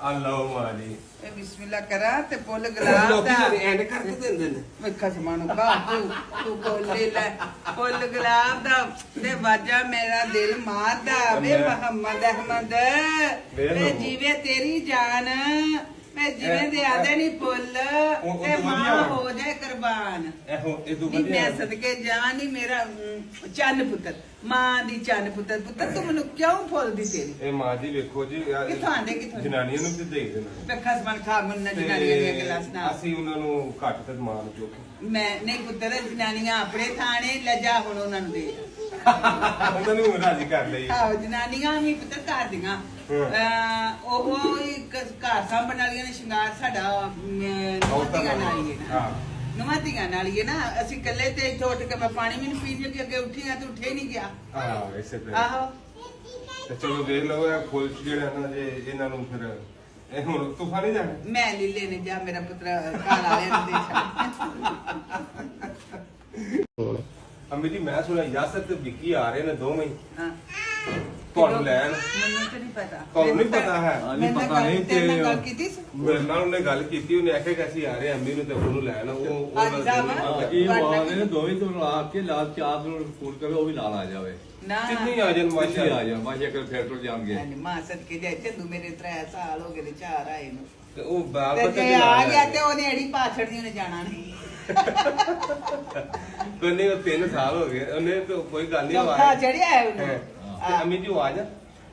ਅੱਲਾਹ ਮਾਲੀ ਇਹ ਬਿਸਮਿਲ੍ਲਾ ਕਰਾ ਤੇ ਫੁੱਲ ਗੁਲਾਬ ਦਾ ਐਂਡ ਕਰਕੇ ਦਿੰਦੇ ਨੇ ਵੇਖਾ ਸਮਾਨ ਬਾ ਤੂੰ ਬੋਲੇ ਲੈ ਫੁੱਲ ਗੁਲਾਬ ਦਾ ਤੇ ਵਾਜਾ ਮੇਰਾ ਦਿਲ ਮਾਰਦਾ ਵੇ ਮੁਹੰਮਦ ਅਹਿਮਦ ਵੇ ਜੀਵੇ ਤੇਰੀ ਜਾਨ ਵੇ ਜਿਵੇਂ ਦੇ ਆਦੇ ਨਹੀਂ ਫੁੱਲ ਤੇ ਮਾਂ ਹੋ ਜਾਏ ਕੁਰਬਾਨ ਇਹੋ ਇਹ ਤੋਂ ਨੀ ਮੈਂ ਸਦਕੇ ਜਾਵਾਂ ਨੀ ਮੇਰਾ ਚੰਨ ਪੁੱਤਰ ਮਾਂ ਦੀ ਚੰਨ ਪੁੱਤਰ ਪੁੱਤਰ ਤੂੰ ਮੈਨੂੰ ਕਿਉਂ ਫੁੱਲ ਦੀ ਤੇਰੀ ਇਹ ਮਾਂ ਜੀ ਵੇਖੋ ਜੀ ਕਿੱਥੋਂ ਆਂਦੇ ਕਿੱਥੋਂ ਜਨਾਨੀਆਂ ਨੂੰ ਤੇ ਦੇ ਦੇਣਾ ਵੇਖਾ ਸਮਾਨ ਖਾ ਮਨ ਜਨਾਨੀਆਂ ਦੀਆਂ ਗੱਲਾਂ ਸੁਣਾ ਅਸੀਂ ਉਹਨਾਂ ਨੂੰ ਘੱਟ ਤੇ ਮਾਨ ਚੁੱਕ ਮੈਂ ਨਹੀਂ ਪੁੱਤਰ ਜਨਾਨੀਆਂ ਆਪਣੇ ਥਾਣੇ ਲੱਜਾ ਹੁਣ ਉਹਨਾਂ ਨੂੰ ਦੇ ਉਹਨਾਂ ਨੂੰ ਰਾਜੀ ਕਰ ਲਈ ਆਹੋ ਜਨਾਨੀਆਂ ਵੀ ਪੁੱਤਰ ਘਰ ਦੀਆਂ ਉਹ ਇੱਕ ਘਰ ਸਾਂਭਣ ਵਾਲੀਆਂ ਨੇ ਸ਼ਿੰਗਾਰ ਸਾਡਾ ਨਵਾਤੀਆਂ ਨਾਲ ਹੀ ਹੈ ਨਾ ਨਵਾਤੀਆਂ ਨਾਲ ਹੀ ਹੈ ਨਾ ਅਸੀਂ ਇਕੱਲੇ ਤੇ ਇੱਥੋਂ ਉੱਠ ਕੇ ਮੈਂ ਪਾਣੀ ਵੀ ਨਹੀਂ ਪੀਣ ਲੱਗੀ ਅੱਗੇ ਉੱਠੀ ਆ ਤੇ ਉੱਠੇ ਨਹੀਂ ਗਿਆ ਹਾਂ ਇਸੇ ਤਰ੍ਹਾਂ ਆਹੋ ਤੇ ਚਲੋ ਦੇਖ ਲਓ ਇਹ ਫੁੱਲ ਜਿਹੜਾ ਨਾ ਜੇ ਇਹਨਾਂ ਨੂੰ ਫਿਰ ਇਹ ਹੁਣ ਤੂਫਾਨ ਨਹੀਂ ਜਾਣਾ ਮੈਂ ਲੀਲੇ ਨੇ ਜਾ ਮੇਰਾ ਪੁੱਤਰ ਘਰ ਵਾਲਿਆਂ ਨੂੰ ਦੇ ਅੰਮੀ ਜੀ ਮੈਂ ਸੁਣਿਆ ਯਾਸਰ ਤੇ ਵਿੱਕੀ ਆ ਰਹੇ ਨੇ ਦੋਵੇਂ ਹੀ ਹਾਂ ਤੁਹਾਨੂੰ ਲੈਣ ਮੈਨੂੰ ਤਾਂ ਨਹੀਂ ਪਤਾ ਤੁਹਾਨੂੰ ਨਹੀਂ ਪਤਾ ਹੈ ਨਹੀਂ ਪਤਾ ਨਹੀਂ ਤੇ ਗੱਲ ਕੀਤੀ ਸੀ ਮੇਰੇ ਨਾਲ ਉਹਨੇ ਗੱਲ ਕੀਤੀ ਉਹਨੇ ਆਖਿਆ ਕਿ ਅਸੀਂ ਆ ਰਹੇ ਅੰਮੀ ਨੂੰ ਤੇ ਉਹਨੂੰ ਲੈਣ ਉਹ ਅੱਜ ਜਾਵਾਂ? ਇਹ ਆਵਾਜ਼ ਨੇ ਦੋਵੇਂ ਤੋਂ ਲਾ ਕੇ ਲਾਲ ਚਾਰ ਨੂੰ ਫੋਨ ਕਰੇ ਉਹ ਵੀ ਨਾਲ ਆ ਜਾਵੇ ਨਾ ਕਿੰਨੀ ਆ ਜਾਣ ਮਾਸ਼ਾ ਮਾਸ਼ਾ ਆ ਜਾ ਮਾਸ਼ਾ ਕਰ ਫੇਰ ਤੋਂ ਜਾਣਗੇ ਹਾਂਜੀ ਮਾਂ ਸਦਕੇ ਜਾਏ ਚੰਦੂ ਮੇਰੇ 3 ਸਾਲ ਹੋ ਗਏ ਨੇ 4 ਆਏ ਨੂੰ ਤੇ ਉਹ ਬਾਲ ਤੇ ਬੱਚੇ ਜੇ ਆ ਗਿਆ ਤੇ ਉਹਨੇ ਅੜੀ ਪਾਛੜ ਦੀ ਉਹਨੇ ਜਾਣਾ ਨਹੀਂ ਕੋਨੇ ਉਹ 3 ਸਾਲ ਹੋ ਗਏ ਉਹਨੇ ਤੇ ਕੋਈ ਗੱਲ ਨਹੀਂ ਚੌਥਾ ਚੜਿਆ ਹੈ ਉਹਨੇ ਤੇ ਅੰਮੀ ਜੀ ਉਹ ਆ ਜਾ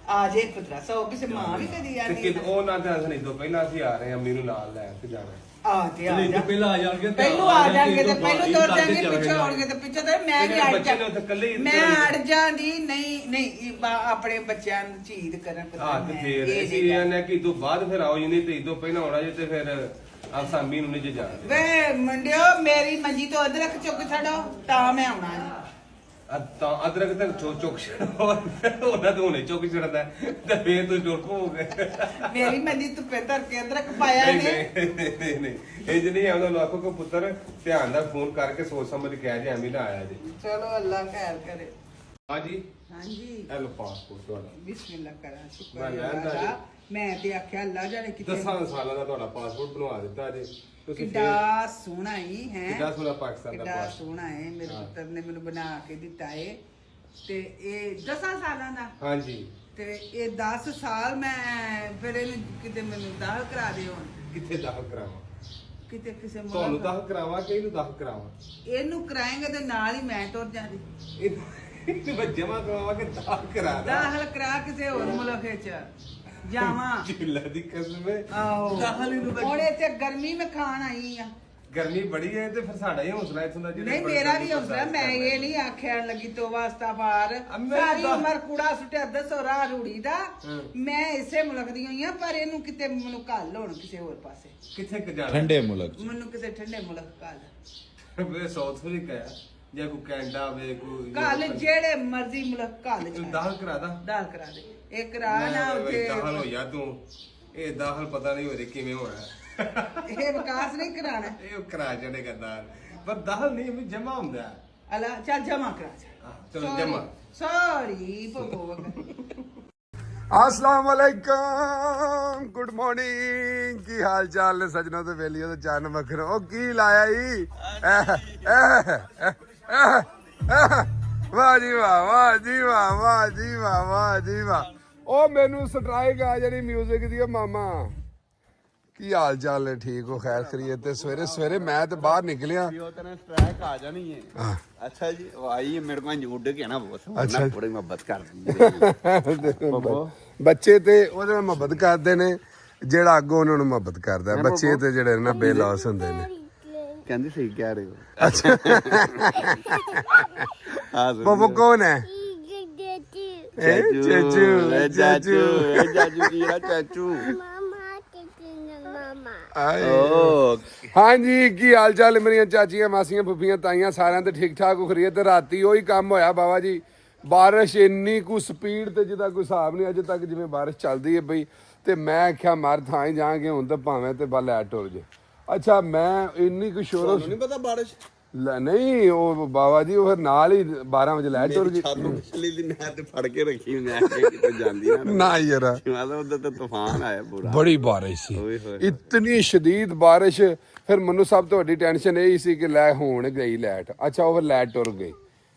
ਆ ਜੇ ਪੁੱਤਰਾ ਸੋ ਕਿਸੇ ਮਾਂ ਵੀ ਕਦੀ ਤੇ ਆਂਦੀ ਕਿ ਉਹ ਨਾ ਤਾਂ ਨਹੀਂ ਤੋਂ ਪਹਿਲਾਂ ਅਸੀਂ ਆ ਰਹੇ ਹਾਂ ਅੰਮੀ ਨੂੰ ਨਾਲ ਲੈ ਕੇ ਜਾਣਾ ਆ ਤੇ ਆ ਨਹੀਂ ਜਾ ਤੇ ਪਹਿਲਾਂ ਆ ਜਾਣਗੇ ਪਹਿਲੂ ਆ ਜਾਣਗੇ ਤੇ ਪਹਿਲੂ ਤੁਰ ਜਾਣਗੇ ਪਿੱਛੇ ਹੋਣਗੇ ਤੇ ਪਿੱਛੇ ਤੇ ਮੈਂ ਵੀ ਅੜ ਬੱਚੇ ਨੇ ਉੱਥੇ ਇਕੱਲੇ ਹੀ ਮੈਂ ਅੜ ਜਾਂਦੀ ਨਹੀਂ ਆਪਣੇ ਬੱਚਿਆਂ ਨੂੰ ਚੀਦ ਕਰਨ ਹਾਂ ਤੇ ਫਿਰ ਅਸੀਂ ਇਹਨੇ ਕਿ ਤੋਂ ਬਾਅਦ ਫਿਰ ਆਓ ਜੀ ਨਹੀਂ ਤੇ ਇਦੋਂ ਪਹਿਲਾਂ ਆਉਣਾ ਜੇ ਤੇ ਫਿਰ ਆਸਾਮੀ ਨੂੰ ਨਹੀਂ ਜਾਣਾ ਵੇ ਮੁੰਡਿਓ ਮੇਰੀ ਮੰਜੀ ਤੋਂ ਅਦਰਕ ਚੁੱਕ ਛੱਡੋ ਤਾਂ ਮੈਂ ਆਉਣਾ ਜੀ ਤਾਂ ਅਦਰਕ ਤੇ ਚੁੱਕ ਛੜੋ ਉਹਨਾਂ ਤੋਂ ਹੁਣੇ ਚੁੱਕ ਛੜਦਾ ਤੇ ਫੇਰ ਤੂੰ ਟੁੱਟ ਹੋਗੇ ਮੇਰੀ ਮੰਜੀ ਤੂੰ ਧਰ ਕੇ ਅਦਰਕ ਪਾਇਆ ਨੇ ਨਹੀਂ ਇਹ ਜੀ ਨਹੀਂ ਆਉਂਦਾ ਲੋਕੋ ਕੋ ਪੁੱਤਰ ਧਿਆਨ ਨਾਲ ਫੋਨ ਕਰਕੇ ਸੋਚ ਸਮਝ ਕੇ ਕਹਿ ਜੇ ਐਵੇਂ ਨਾ ਆਇਆ ਜੀ ਚਲੋ ਅੱਲਾ ਖੈਰ ਕਰੇ ਹਾਂਜੀ ਹਾਂਜੀ ਇਹ ਲੋ ਪਾਸਪੋਰਟ ਤੁਹਾਡਾ ਬਿਸਮਿਲ੍ਲਾ ਕਰਾਂ ਸ਼ੁਕਰ ਮੈਂ ਹੈ ਲੈਂਦਾ ਜੀ। ਅੱਲਾ ਮੈਂ ਤੇ ਆਖਿਆ ਅੱਲਾ ਜਾਣੇ ਕਿਤੇ 10 ਸਾਲਾਂ ਦਾ ਤੁਹਾਡਾ ਪਾਸਪੋਰਟ ਬਣਵਾ ਦਿੱਤਾ ਜੀ ਤੁਸੀਂ ਕਿੱਡਾ ਸੋਹਣਾ ਹੀ ਹੈ ਕਿੱਡਾ ਸੋਹਣਾ ਪਾਕਿਸਤਾਨ ਦਾ ਕਿੱਡਾ ਪਾਸਪੋਰਟ ਸੋਹਣਾ ਹੈ ਮੇਰੇ ਪੁੱਤਰ ਨੇ ਮੈਨੂੰ ਬਣਾ ਕੇ ਦਿੱਤਾ ਏ ਤੇ ਇਹ 10 ਸਾਲਾਂ ਦਾ ਹਾਂਜੀ ਤੇ ਇਹ 10 ਸਾਲ ਮੈਂ ਫਿਰ ਇਹਨੂੰ ਕਿਤੇ ਮੈਨੂੰ ਦਾਖਲ ਕਰਾ ਦਿਓ ਕਿੱਥੇ ਦਾਖਲ ਕਰਾਵਾਂ ਕਿਤੇ ਕਿਸੇ ਤੁਹਾਨੂੰ ਮੁਲਕ ਦਾਖਲ ਕਰਾਵਾਂ ਕਿ ਇਹਨੂੰ ਦਾਖਲ ਕਰਾਵਾਂ ਇਹਨੂੰ ਕਰਾਏਂਗੇ ਤੇ ਨਾਲ ਹੀ ਮੈਂ ਤੁਰ ਜਾਂਦੀ ਇਹਨੂੰ ਮੈਂ ਜਮਾ ਕਰਾਵਾਂ ਕਿ ਦਾਖਲ ਕਰਾ ਦਾਂ ਦਾਖਲ ਕਰਾ ਕਿਸੇ ਹੋਰ ਮੁਲਕ ਵਿੱਚ ਜਾਵਾਂ ਜਿੱਲਾ ਦੀ ਕਸਮ ਹੈ ਆਹੋ ਦਾਖਲ ਇਹਨੂੰ ਹੁਣ ਇੱਥੇ ਗਰਮੀ ਮੈਂ ਖਾਣ ਆਈ ਆ ਗਰਮੀ ਬੜੀ ਹੈ ਤੇ ਫਿਰ ਸਾਡਾ ਹੀ ਹੌਸਲਾ ਇਥੋਂ ਦਾ ਨਹੀਂ ਮੇਰਾ ਵੀ ਹੌਸਲਾ ਮੈਂ ਇਹ ਨਹੀਂ ਆਖਿਆ ਲੱਗੀ ਤੋਂ ਵਾਸਤਾ ਪਾਰ ਮੈਂ ਸਾਰੀ ਤਾਂ- ਉਮਰ ਕੂੜਾ ਸੁੱਟਿਆ ਦੱਸੋ ਰਾਹ ਰੂੜੀ ਦਾ ਮੈਂ ਇਸੇ ਮੁਲਕ ਦੀ ਹੋਈ ਆ ਪਰ ਇਹਨੂੰ ਕਿਤੇ ਮੈਨੂੰ ਘੱਲ ਹੋਣ ਕਿਸੇ ਹੋਰ ਪਾਸੇ ਕਿੱਥੇ ਕ ਜਾਣਾ ਠੰਡੇ ਮੁਲਕ ਮੈਨੂੰ ਕਿਸੇ ਠੰਡੇ ਮੁਲਕ ਘੱਲ ਵੇ ਸਾਊਥ ਅਫਰੀਕਾ ਹੈ ਜਾਂ ਕੋਈ ਕੈਨੇਡਾ ਵੇ ਕੋਈ ਘੱਲ ਜਿਹੜੇ ਮਰਜ਼ੀ ਮੁਲਕ ਘੱਲ ਇਹਨੂੰ ਛੱਡ। ਦਾਖਲ ਕਰਾ ਦਾਂ ਦਾਖਲ ਕਰਾ ਦੇ ਇਹ ਕਰਾ ਨਾ ਉੱਤੇ ਦਾਖਲ ਹੋ ਜਾ ਤੂੰ ਇਹ ਦਾਖਲ ਪਤਾ ਨਹੀਂ ਹੋਰੇ ਕਿਵੇਂ ਹੋਣਾ ਇਹ ਵਿਕਾਸ ਨਹੀਂ ਕਰਾਣਾ ਇਹ ਕਰਾ ਚੜੇ ਗੱਦਾਰ ਪਰ ਦਾਖਲ ਨਹੀਂ ਵੀ ਜਮਾ ਹੁੰਦਾ ਹੈ। ਅਲਾ ਚੱਲ ਜਮਾ ਕਰਾ ਹਾਂ, ਚਲੋ ਜਮਾ ਸੌਰੀ ਪਪੋ अस्सलाम वालेकुम गुड मॉर्निंग की हाल चाल ने सजनों ते वेलियो ते चन्न मखर ओ की लाया ही वाह जी वाह वाह जी वाह वाह जी वाह वाह जी वाह ओ मेनू स्ट्राइक आ जानी म्यूजिक दी मामा की हाल चाल है ठीक हो खैर खरीए ते सवेरे सवेरे मैं ते बाहर निकलिया स्ट्राइक आ जानी है हाँ। अच्छा जी भाई मेरे को उड़ के ना बहुत अच्छा। थोड़ी मोहब्बत कर दी ਬੱਚੇ ਤੇ ਉਹਦੇ ਨਾਲ ਮੁਹੱਬਤ ਕਰਦੇ ਨੇ ਜਿਹੜਾ ਅੱਗੋਂ ਉਹਨਾਂ ਨੂੰ ਮੁਹੱਬਤ ਕਰਦਾ ਬੱਚੇ ਤੇ ਜਿਹੜੇ ਨਾ ਬੇਲੌਸ ਹੁੰਦੇ ਨੇ कहती सही कह रहे हो अच्छा हाँ बबू कौन है चाचू चाचू चाचू की चाचू हाँ जी की हाल चाल मेरिया चाचियां मासियां फुफियां ताइयां सारियां ते ठीक ठाक उखरी ते राती ਉਹੀ ਕੰਮ ਹੋਇਆ ਬਾਬਾ ਜੀ ਬਾਰਿਸ਼ ਇੰਨੀ ਕੁ ਸਪੀਡ ਤੇ ਜਿਹਦਾ ਕੋਈ ਹਿਸਾਬ ਨਹੀਂ ਅਜੇ ਤੱਕ ਜਿਵੇਂ ਬਾਰਿਸ਼ ਚੱਲਦੀ ਹੈ ਬਈ ਤੇ ਮੈਂ ਆਖਿਆ ਮਰ ਥਾਂ ਹੀ ਜਾਾਂਗੇ ਹੁਣ ਤਾਂ ਭਾਵੇਂ ਤੇ ਬੱਲ ਐ ਟੁਰ ਜੇ ਅੱਛਾ ਮੈਂ ਇੰਨੀ ਕੁ ਸ਼ੋਰ नहीं पता बारिश ਨਹੀਂ ਉਹ ਬਾਬਾ ਜੀ ਉਹ ਫਿਰ ਨਾਲ ਹੀ 12 ਵਜੇ ਲਾਈਟ ਟੁਰ ਗਈ ਛਾਤੋਂ ਪਿਛਲੀ ਦੀ ਮੈਂ ਤੇ ਫੜ ਕੇ ਰੱਖੀ ਮੈਂ ਕਿ ਕਿਤੇ ਜਾਂਦੀ ਨਾ ਨਾ ਯਾਰ ਮਾਦਾ ਉਧਰ ਤੇ ਤੂਫਾਨ ਆਇਆ ਪੂਰਾ ਬੜੀ ਬਾਰਿਸ਼ ਸੀ ਓਏ ਹੋਏ ਇਤਨੀ ਸ਼ਦੀਦ ਬਾਰਿਸ਼ ਫਿਰ ਮੈਨੂੰ ਸਭ ਤੋਂ ਵੱਡੀ ਟੈਨਸ਼ਨ ਇਹ ਸੀ ਕਿ ਲੈ ਹੁਣ ਗਈ ਲਾਈਟ ਅੱਛਾ ਉਹ ਫਿਰ ਲਾਈਟ ਟੁਰ ਗਈ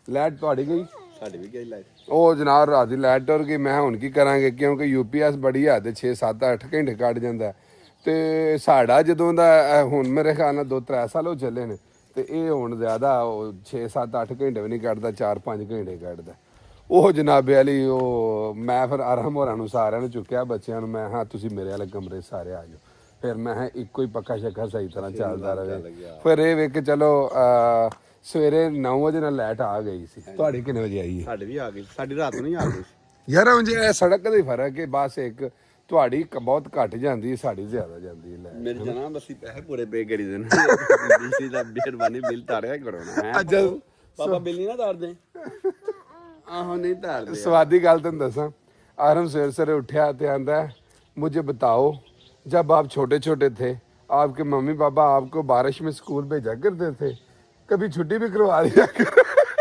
ਲਾਈਟ ਤੁਹਾਡੀ ਗਈ ਸਾਡੀ ਵੀ ਗਈ ਲਾਈਟ ਉਹ ਜਨਾਬ ਰਾਤ ਦੀ ਲਾਈਟ ਟੁਰ ਗਈ ਮੈਂ ਹੁਣ ਕੀ ਕਰਾਂਗੇ ਕਿਉਂਕਿ ਯੂਪੀਐਸ ਬੜੀ ਹੱਦ 6 7 8 ਘੰਟੇ ਕੱਢ ਜਾਂਦਾ ਤੇ ਸਾਡਾ ਜਦੋਂ ਦਾ ਹੁਣ ਮੇਰੇ ਖਿਆਲ ਨਾਲ 2-3 ਸਾਲ ਹੋ ਚੱਲੇ ਨੇ ਤੇ ਇਹ ਹੁਣ ਜ਼ਿਆਦਾ 6-7-8 ਘੰਟੇ ਵੀ ਨਹੀਂ ਕੱਢਦਾ 4-5 ਘੰਟੇ ਕੱਢਦਾ ਉਹ ਜਨਾਬੇ ਵਾਲੀ ਉਹ ਮੈਂ ਫਿਰ ਆਰਾਮ ਹੋਰਾਂ ਨੂੰ ਸਾਰਿਆਂ ਨੂੰ ਚੁੱਕਿਆ ਬੱਚਿਆਂ ਨੂੰ ਮੈਂ ਹਾਂ ਤੁਸੀਂ ਮੇਰੇ ਵਾਲੇ ਕਮਰੇ ਸਾਰੇ ਆ ਜਾਓ ਫਿਰ ਮੈਂ ਇੱਕੋ ਹੀ ਪੱਖਾ ਸ਼ੱਖਾ ਸਹੀ ਤਰ੍ਹਾਂ ਚੱਲਦਾ ਰਹੇ ਫਿਰ ਇਹ ਵੇਖ ਕੇ ਚਲੋ ਸਵੇਰੇ 9 ਵਜੇ ਨਾਲ ਲਾਈਟ ਆ ਗਈ ਸੀ ਤੁਹਾਡੀ ਕਿੰਨੇ ਵਜੇ ਆਈ ਹੈ ਸਾਡੀ ਵੀ ਆ ਗਈ ਸਾਡੀ ਰਾਤ ਨੂੰ ਹੀ ਆ ਗਈ ਯਾਰ ਹੁਣ ਜੇ ਸੜਕ ਦਾ ਹੀ ਫਰਕ ਹੈ ਬਸ ਇੱਕ ਤੁਹਾਡੀ ਬਹੁਤ ਘੱਟ ਜਾਂਦੀ ਹੈ ਸਾਡੀ ਜ਼ਿਆਦਾ ਜਾਂਦੀ ਹੈ ਮੇਰੇ ਜਨਾਬ ਅਸੀਂ ਪੈਸੇ ਪੂਰੇ ਪੇ ਕਰੀ ਦੇਣਾ ਬਿਜਲੀ ਦਾ ਮਿਹਰਬਾਨੀ ਬਿੱਲ ਤਾਰਿਆ ਕਰੋ ਨਾ ਹੈਂ। ਅੱਛਾ ਪਾਪਾ ਬਿੱਲ ਨਹੀਂ ਨਾ ਤਾਰਦੇ ਆਹੋ ਨਹੀਂ ਤਾਰਦੇ ਸਵਾਦੀ ਗੱਲ ਤੁਹਾਨੂੰ ਦੱਸਾਂ ਆਰਮ ਸਵੇਰ ਸਵੇਰੇ उठा ਤੇ आंदा मुझे बताओ जब आप छोटे छोटे थे आपके मम्मी पापा आपको बारिश में स्कूल भेजा करते थे कभी छुट्टी भी करवा दिया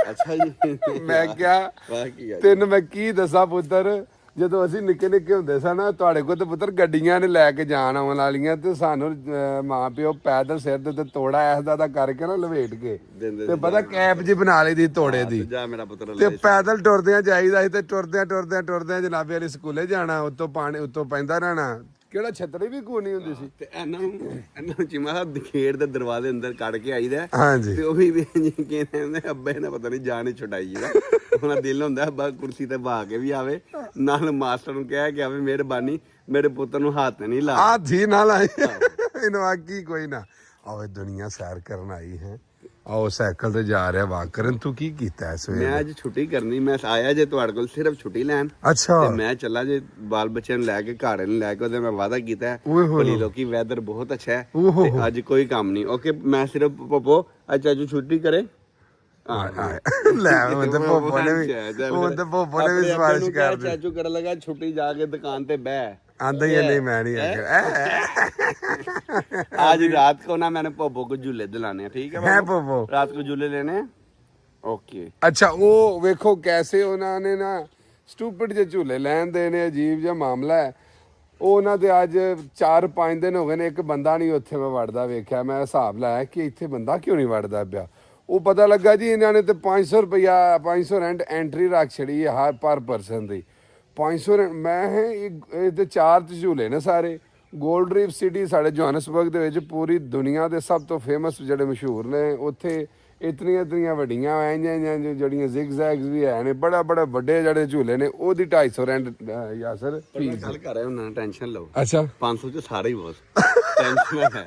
ਅੱਛਾ ਜੀ मैं क्या ਵਾਹ ਕੀ ਗੱਲ ਤੈਨੂੰ ਮੈਂ ਕੀ ਦੱਸਾਂ ਪੁੱਤਰ ਜਦੋਂ ਅਸੀਂ ਨਿੱਕੇ ਨਿੱਕੇ ਹੁੰਦੇ ਸਾਂ ਨਾ ਤੁਹਾਡੇ ਕੋਲ ਤੇ ਪੁੱਤਰ ਗੱਡੀਆਂ ਨੇ ਲੈ ਕੇ ਜਾਣ ਆਉਣ ਵਾਲੀਆਂ ਤੇ ਸਾਨੂੰ ਮਾਂ ਪਿਓ ਪੈਦਲ ਸਿਰ ਦੇ ਤੇ ਤੋੜਾ ਐਸਦਾ ਦਾ ਕਰਕੇ ਨਾ ਲਵੇਟ ਕੇ ਦਿੰਦੇ ਤੇ ਪਤਾ ਕੈਪ ਜੀ ਬਣਾ ਲਈ ਦੀ ਤੋੜੇ ਦੀ ਜਾ ਮੇਰਾ ਪੁੱਤਰ ਤੇ ਪੈਦਲ ਟੁਰਦਿਆਂ ਜਾਈਦਾ ਸੀ ਤੇ ਟੁਰਦਿਆਂ ਜਨਾਬੇ ਵਾਲੀ ਸਕੂਲੇ ਜਾਣਾ ਉੱਤੋਂ ਪਾਣੀ ਉੱਤੋਂ ਪੈਂਦਾ ਰਹਿਣਾ ਕਿਹੜਾ ਛਤਰੀ ਵੀ ਕੋਈ ਨਹੀਂ ਹੁੰਦੀ ਸੀ ਤੇ ਇਹਨਾਂ ਨੂੰ ਚੀਮਾ ਸਾਹਿਬ ਖੇਡ ਦੇ ਦਰਵਾਜ਼ੇ ਅੰਦਰ ਕੱਢ ਕੇ ਆਈਦਾ ਹਾਂਜੀ ਤੇ ਉਹ ਵੀ ਕਹਿੰਦੇ ਅੱਬੇ ਨੇ ਪਤਾ ਨਹੀਂ ਜਾਨ ਹੀ ਛੁਡਾਈ ਜਿਹੜਾ ਉਹਨਾਂ ਦਿਲ ਹੁੰਦਾ ਅੱਬਾ ਕੁਰਸੀ ਤੇ ਬਹਾ ਕੇ ਵੀ ਆਵੇ ਨਾਲ ਮਾਸਟਰ ਨੂੰ ਕਹਿ ਕੇ ਆਵੇ ਮਿਹਰਬਾਨੀ ਮੇਰੇ ਪੁੱਤਰ ਨੂੰ ਹੱਥ ਨਹੀਂ ਲਾ ਆ ਜੀ ਨਾਲ ਆਈ ਇਹਨੂੰ ਆਕੀ ਕੋਈ ਨਾ ਆਵੇ ਦੁਨੀਆ ਸੈਰ ਕਰਨ ਆਈ ਹੈ ਆਓ ਸਾਈਕਲ ਤੇ ਜਾ ਰਿਹਾ ਵਾਕ ਕਰਨ ਤੂੰ ਕੀ ਕੀਤਾ ਇਸ ਵੇਲੇ ਮੈਂ ਅੱਜ ਛੁੱਟੀ ਕਰਨੀ ਮੈਂ ਆਇਆ ਜੇ ਤੁਹਾਡੇ ਕੋਲ ਸਿਰਫ ਛੁੱਟੀ ਲੈਣ ਅੱਛਾ ਤੇ ਮੈਂ ਚੱਲਾ ਜੇ ਬਾਲ ਬੱਚਿਆਂ ਨੂੰ ਲੈ ਕੇ ਘਰ ਨੂੰ ਲੈ ਕੇ ਉਹਦੇ ਮੈਂ ਵਾਅਦਾ ਕੀਤਾ ਹੈ ਓਏ ਹੋਏ ਭਲੀ ਲੋਕੀ ਵੈਦਰ ਬਹੁਤ ਅੱਛਾ ਹੈ ਓਹੋ ਤੇ ਅੱਜ ਕੋਈ ਕੰਮ ਨਹੀਂ ਓਕੇ ਮੈਂ ਸਿਰਫ ਪਪੋ ਅੱਜ ਅੱਜ ਛੁੱਟੀ ਕਰੇ ਲੈ ਉਹ ਤੇ ਪੋਪੋ ਨੇ ਵੀ ਸਿਫਾਰਿਸ਼ ਕਰ ਦਿੱਤੀ ਚਾਚੂ ਕਰਨ ਲੱਗਾ ਛੁੱਟੀ ਜਾ ਕੇ ਦੁਕਾਨ ਤੇ ਬਹਿ ਆਂਦਾ ਹੀ ਨਹੀਂ ਮੈਂ ਨਹੀਂ ਆਖਿਆ आज रात को ना मैंने पोपो को झूले दिलाने हैं ठीक है ਹੈ बाबू? ਪੋਪੋ रात को झूले लेने हैं ओके ਅੱਛਾ ਉਹ ਵੇਖੋ ਕੈਸੇ ਉਹਨਾਂ ਨੇ ਨਾ ਸਟੂਪਿਡ ਜਿਹੇ ਝੂਲੇ ਲੈਣ ਦੇ ਨੇ ਅਜੀਬ ਜਿਹਾ ਮਾਮਲਾ ਹੈ ਉਹ ਉਹਨਾਂ ਦੇ ਅੱਜ 4-5 ਦਿਨ ਹੋ ਗਏ ਨੇ ਇੱਕ ਬੰਦਾ ਨਹੀਂ ਉੱਥੇ ਮੈਂ ਵੜਦਾ ਵੇਖਿਆ ਮੈਂ ਹਿਸਾਬ ਲਾਇਆ ਕਿ ਇੱਥੇ ਬੰਦਾ ਕਿਉਂ ਨਹੀਂ ਵੜਦਾ ਪਿਆ ਉਹ ਪਤਾ ਲੱਗਾ ਜੀ ਇਹਨਾਂ ਨੇ ਤੇ 500 ਰੁਪਇਆ 500 ਰੈਂਟ ਐਂਟਰੀ ਰੱਖ ਛੜੀ ਹੈ ਹਰ ਪਰ ਪਰਸਨ ਦੀ 500 ਮੈਂ ਇਹਦੇ 4 ਝੂਲੇ ਨੇ ਸਾਰੇ ਗੋਲਡ ਰੀਫ ਸਿਟੀ ਸਾਡੇ ਜੋਹਾਨਸਬਰਗ ਦੇ ਵਿੱਚ ਪੂਰੀ ਦੁਨੀਆ ਦੇ ਸਭ ਤੋਂ ਫੇਮਸ ਜਿਹੜੇ ਮਸ਼ਹੂਰ ਨੇ ਉੱਥੇ ਇਤਨੀਆਂ ਵੱਡੀਆਂ ਐਂ ਜਿਹੜੀਆਂ ਜ਼ਿਗ ਜ਼ੈਗਸ ਵੀ ਹੈ ਨੇ ਬੜਾ ਵੱਡੇ ਜਿਹੜੇ ਝੂਲੇ ਨੇ ਉਹਦੀ 250 ਰੈਂਟ ਯਾਸਰ ਫੀਸ ਗੱਲ ਕਰ ਰਹੇ ਹੋ ਨਾ ਟੈਨਸ਼ਨ ਲਓ ਅੱਛਾ 500 ਚ ਸਾਰੇ ਹੀ ਬਸ ਟੈਨਸ਼ਨ ਹੈ